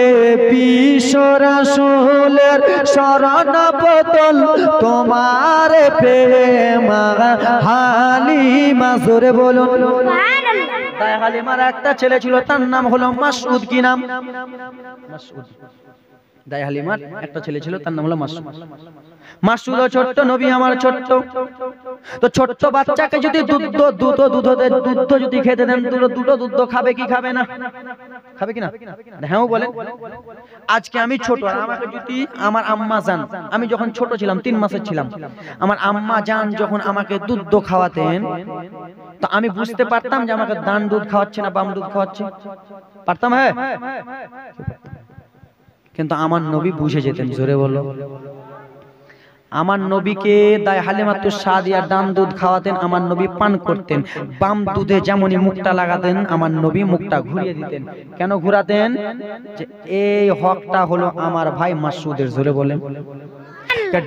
এ বিশ্ব রাসূলের শরণ পুতুল তোমার প্রেমা হালিমা। জোরে বলুন সুবহানাল্লাহ। দায়ে হালিমার একটা ছেলে ছিল, তার নাম হলো মাসউদ। কি নাম? মাসউদ। দায়ে হালিমার একটা ছেলে ছিল, তার নাম হলো মাসউদ। মাসউদ ছোট্ট, নবী আমার ছোট্ট। তো ছোট্ট বাচ্চাকে যদি দুধ যদি খেতে দেন, দুটো দুধ খাবে কি খাবে না? খাবে কি না? হ্যাঁ বলেন। আজকে আমি ছোট, আমাকে যদি আমার আম্মা জান, আমি যখন ছোট ছিলাম 3 মাসের ছিলাম, আমার আম্মা জান যখন আমাকে দুধ খাওয়াতেন, তো আমি বুঝতে পারতাম যে আমাকে ডান দুধ খাওয়াচ্ছে না বাম দুধ খাওয়াচ্ছে, পারতাম। হ্যাঁ, কিন্তু আমার নবী বুঝে যেতেন। জোরে বলো। আমার নবীকে দায়ে হালিমাতুস সাদিয়া ডান দুধ খাওয়াতেন, আমার নবী পান করতেন। বাম দুধে যেমনই মুখটা লাগাতেন, আমার নবী মুখটা ঘুরিয়ে দিতেন। কেন ঘুরাতেন? যে এই হকটা হলো আমার ভাই মাসউদের। জোরে বলেন।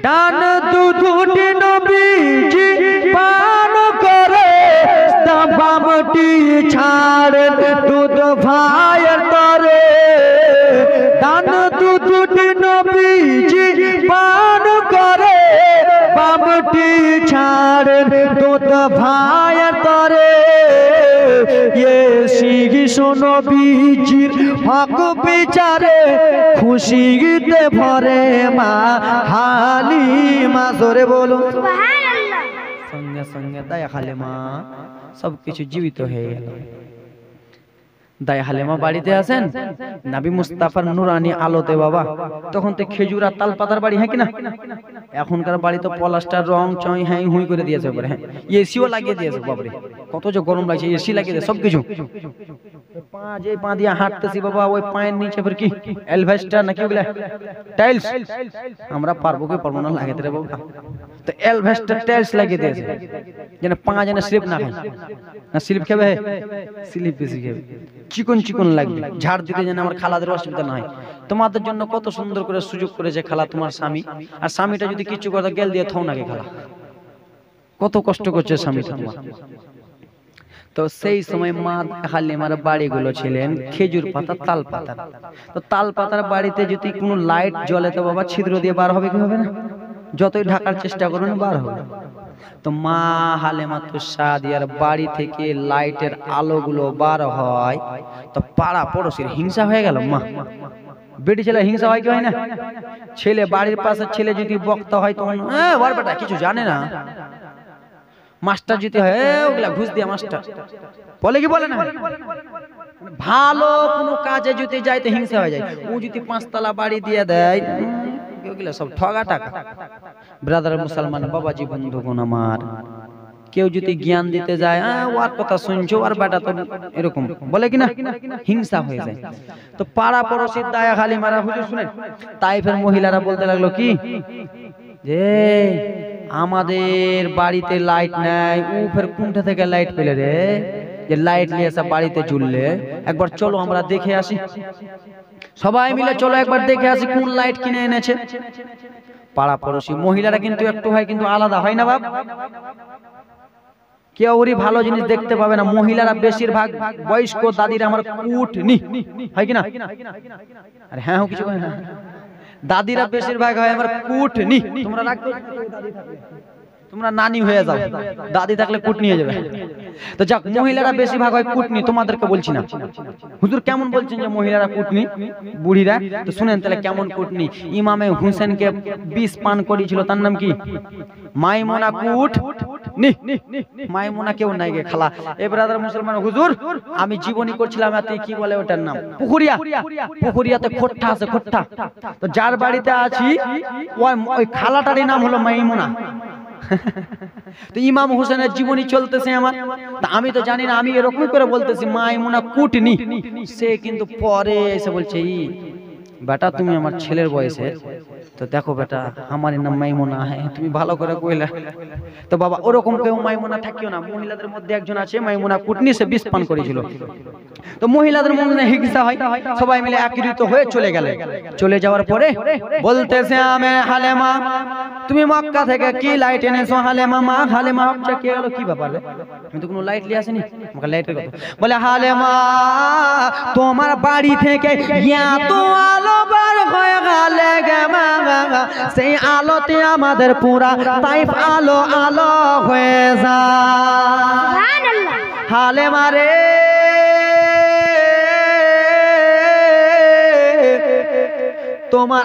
ডান দুধটি নবীজি পান করে, বামটি ছাড়ে দুধ ভাইয়ের তরে। ডান দুধটি নবীজি পান করে, বামটি ছাড়ে দুধ ভাইয়ের তরে। এ শিশু নবীজির হক বিচারে, খুশিতে ভরে মা হালিমা। জোরে বলুন সুবহানাল্লাহ। সঙ্গে সঙ্গে দায়ে হালিমা সবকিছু জীবিত হয়ে গেল। দায়ে হালিমা বাড়িতে আছেন, নবী মুস্তাফার নূরানি আলোতে বাবা। তখন তো খেজুর আর তাল পাতার বাড়ি, হ্যাঁ কিনা? এখনকার বাড়ি তো পলাস্টার রং চই হ্যাঁ হুই করে দিয়েছে পরে। হ্যাঁ, এসিও লাগিয়ে দিয়েছে বাবারে, কত যে গরম লাগছে, এসি লাগিয়ে দিয়ে সবকিছু। পা দিয়ে হাঁটতেছি বাবা, ওই পায়ের নিচে ফের কি এলভেস্টার নাকি বলে টাইলস। আমরা পারবো কি পারবো না লাগাতে রে বাবা। তো এলভেস্টার টাইলস লাগিয়ে দিয়েছে যেন পা যেন স্লিপ না খায়। না স্লিপ খাবে, স্লিপ বেশি খাবে, চিকন চিকন লাগবে, ঝাড় দিতে যেন আমার খালাদের অসুবিধা না হয়। তোমাদের জন্য কত সুন্দর করে সুযোগ করেছে খালা তোমার স্বামী। আর স্বামীটা যদি কিছু কথা গেল দিয়ে থাও নাকি খালা, কত কষ্ট করছে স্বামীটা তোমার। তো সেই সময় মা হালিমার বাড়িগুলো ছিলেন খেজুর পাতা তাল পাতা। তো তাল পাতার বাড়িতে যদি কোনো লাইট জ্বলে তো বাবা ছিদ্র দিয়ে বার হবে কি হবে না? যতই ঢাকার চেষ্টা করুন বার হবে। তো মা হালিমাতুস সাদিয়ার বাড়ি থেকে লাইটের আলোগুলো বার হয়, তো পাড়া পড়োশির হিংসা হয়ে গেল। মা বেটি ছেলে হিংসা হয় কি হয় না? ছেলে বাড়ির পাশে ছেলে যদি বক্তা হয় তখন ওর বেটা কিছু জানে না। মাস্টার যদি হয় ওগুলা ঘুষ দিয়ে মাস্টার বলে কি বলে না? ভালো কোনো কাজে যদি যায় তো হিংসা হয়ে যায়। ও যদি 5 তলা বাড়ি দিয়ে দেয়, ওগুলা সব ঠগা টাকা। ব্রাদার মুসলমান বাবাজি বন্ধুগণ আমার, কেউ যদি জ্ঞান দিতে যায়, ওর কথা শুনছো আর বেটা তো এরকম বলে কিনা, হিংসা হয়ে যায়। তো পাড়া পড়োশির দায়ে হালিমারা হুজুর শুনেন, তাইফের মহিলারা বলতে লাগলো কি যে আমাদের বাড়িতে লাইট নাই, ও ফের কোনটা থেকে লাইট পেলে রে যে লাইট নিয়ে এসে বাড়িতে জ্বললে? একবার চলো আমরা দেখে আসি। সবাই মিলে চলো একবার দেখে আসি কোন লাইট কিনে এনেছে। পাড়া পড়োশি মহিলারা কিন্তু একটু হয় কিন্তু আলাদা হয় না বাপ। কেউরি ভালো জিনিস দেখতে পাবে না। মহিলারা বেশিরভাগ বয়স্ক দাদিরা আমার কুটনি হয় কিনা? আরে হ্যাঁ কিছু কয় না। দাদিরা বেশিরভাগ হয় আমার কুটনি। তোমরা রাখতে তোমরা নানি হয়ে যাও, দাদি থাকলে কুট নিয়ে যাবে। তো যাক, মহিলারা বেশিরভাগ হয় কুটনি, তোমাদেরকে বলছি না। হুজুর কেমন বলছেন যে মহিলারা কুটনি বুড়িরা? তো শুনেন তাহলে কেমন কুটনি। ইমামে হুসেনকে বিষ পান করিয়েছিল, তার নাম কি? মাইমুনা কুট নি। মাইমুনা কেউ নাই গে খালা। এ ব্রাদার মুসলমান, হুজুর আমি জীবনী করছিলাম, এতে কি বলে ওটার নাম? পুকুরিয়া। পুকুরিয়াতে খোট্টা আছে, খোট্টা। তো যার বাড়িতে আছি ওই খালাটারই নাম হলো মাইমুনা। তো ইমাম হোসেনের জীবনী চলতেছে আমার, তা আমি তো জানি না, আমি এরকম করে বলতেছি মাইমুনা কুটনি। সে কিন্তু পরে এসে বলছে, বেটা তুমি আমার ছেলের বয়সে, তো দেখো বেটা আমার নাম মাইমুনা, হ্যাঁ তুমি ভালো করে কইলা। তো বাবা ওরকম কেউ মাইমুনা থাকিও না। মহিলাদের মধ্যে একজন আছে মাইমুনা কুটনি, সে বিষ পান করেছিল। তো মহিলাদের মধ্যে হিংসা হয়, সবাই মিলে একত্রিত হয়ে চলে গেলে। চলে যাওয়ার পরে বলতেছে, আমি হালেমা তুমি মক্কা থেকে কি লাইট এনেছো? হালেমা মা, হালেমা ভাবছে কি হলো, কি ব্যাপার? আমি তো কোনো লাইট নিয়ে আসিনি। আমাকে লাইটের কথা বলে, হালেমা তোমার বাড়ি থেকে এত আলো বার হয়ে গেলে সেই আলোতে আমাদের পুরা তাইফ আলো আলো হয়ে যায়। হালেমা রে তোমার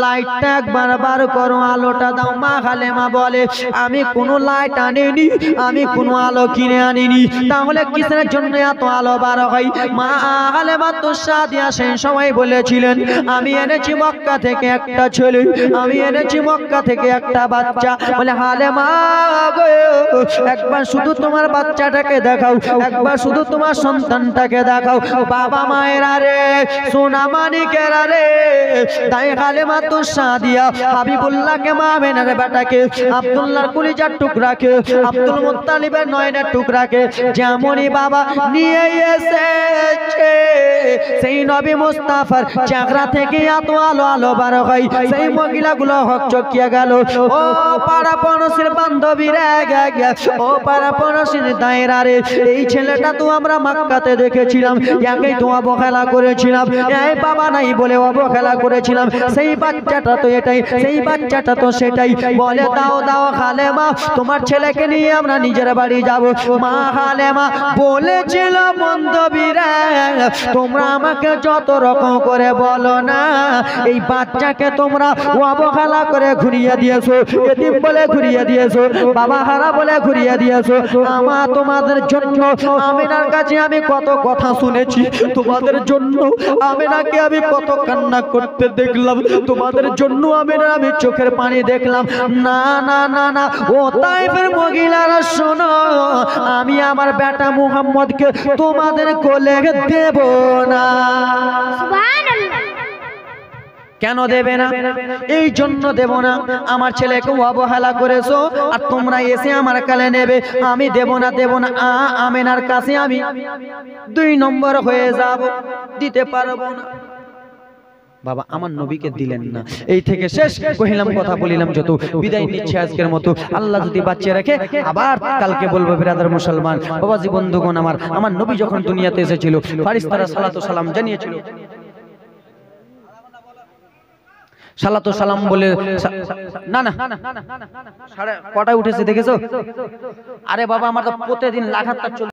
লাইটটা একবার বার করো, আলোটা দাও। মা হালেমা বলে, আমি কোনো লাইট আনিনি, আমি কোনো আলো কিনে আনিনি, তাহলে কিসের জন্য এত আলো বার হয়? মা হালেমা তো সাদিয়া সেই সময় বলেছিলেন, আমি এনেছি মক্কা থেকে একটা ছেলে, আমি এনেছি মক্কা থেকে একটা বাচ্চা। বলে, হালেমা গো একবার শুধু তোমার বাচ্চাটাকে দেখাও, একবার শুধু তোমার সন্তানটাকে দেখাও। বাবা মায়েরা রে, সোনা মানিকেরা রে, তাই হালেমা তো সাদিয়া হাবিবুল্লাহকে, মা আমেনার বেটাকে, আব্দুল্লাহর কলিজার টুকরাকে, আব্দুল মুত্তালিবের নয়নের টুকরাকে যেমনই বাবা নিয়ে এসেছে, সেই নবী মুস্তাফার চেহারা থেকে এত আলো আলো বার হয়, সেই মহিলাগুলো হকচকিয়ে গেল। ও পাড়া পড়শির বান্ধবীরা, ও পাড়া পড়শির দায়রা রে, এই ছেলেটা তো আমরা মক্কাতে দেখেছিলাম, একেই তো অবহেলা করেছিলাম, এই বাবা নাই বলে অবহেলা করেছিলাম, সেই বাচ্চাটা তো এটাই, সেই বাচ্চাটা তো সেটাই। বলে, দাও দাও হালেমা, তোমার ছেলেকে নিয়ে আমরা নিজের বাড়ি যাব। মা হালেমা বলেছিল, বান্ধবীরা তোমরা আমাকে যত রকম করে বলো না, এই বাচ্চাকে তোমরা অবহেলা করে ঘুরিয়ে দিয়েছো, এতিম বলে ঘুরিয়ে দিয়েছো, বাবা হারা বলে ঘুরিয়ে দিয়েছো। আমার তোমাদের জন্য আমিনার কাছে আমি কত কথা শুনেছি, তোমাদের জন্য আমিনাকে আমি কত কান্না করতে দেখলাম, তোমাদের জন্য আমি চোখের পানি দেখলাম। না না না না, ও তাইফের মহিলারা শোনো, আমি আমার বেটা মুহাম্মদকে তোমাদের কোলে দেব না। কেন দেবে না? এই জন্য দেব না, আমার ছেলেকে অবহেলা করেছো আর তোমরা এসে আমার কালে নেবে, আমি দেব না, দেব না। আমেনার কাছে আমি 2 নম্বর হয়ে যাব, দিতে পারবো না। বাবা আমার নবীকে দিলেন না। এই থেকে শেষ কহিলাম, কথা বলিলাম যত, বিদায় নিচ্ছে আজকের মতো। আল্লাহ যদি বাঁচিয়ে রাখে আবার কালকে বলবো। বিরাদার মুসলমান বাবাজি বন্ধুগণ, আমার নবী যখন দুনিয়াতে এসেছিল, ফারিস্তারা সালাতু সালাম জানিয়েছিল। সালাতু সালাম বলে না না সাড়ে কটায় উঠেছে দেখেছো? আরে বাবা আমার তো প্রতিদিন লাগাতার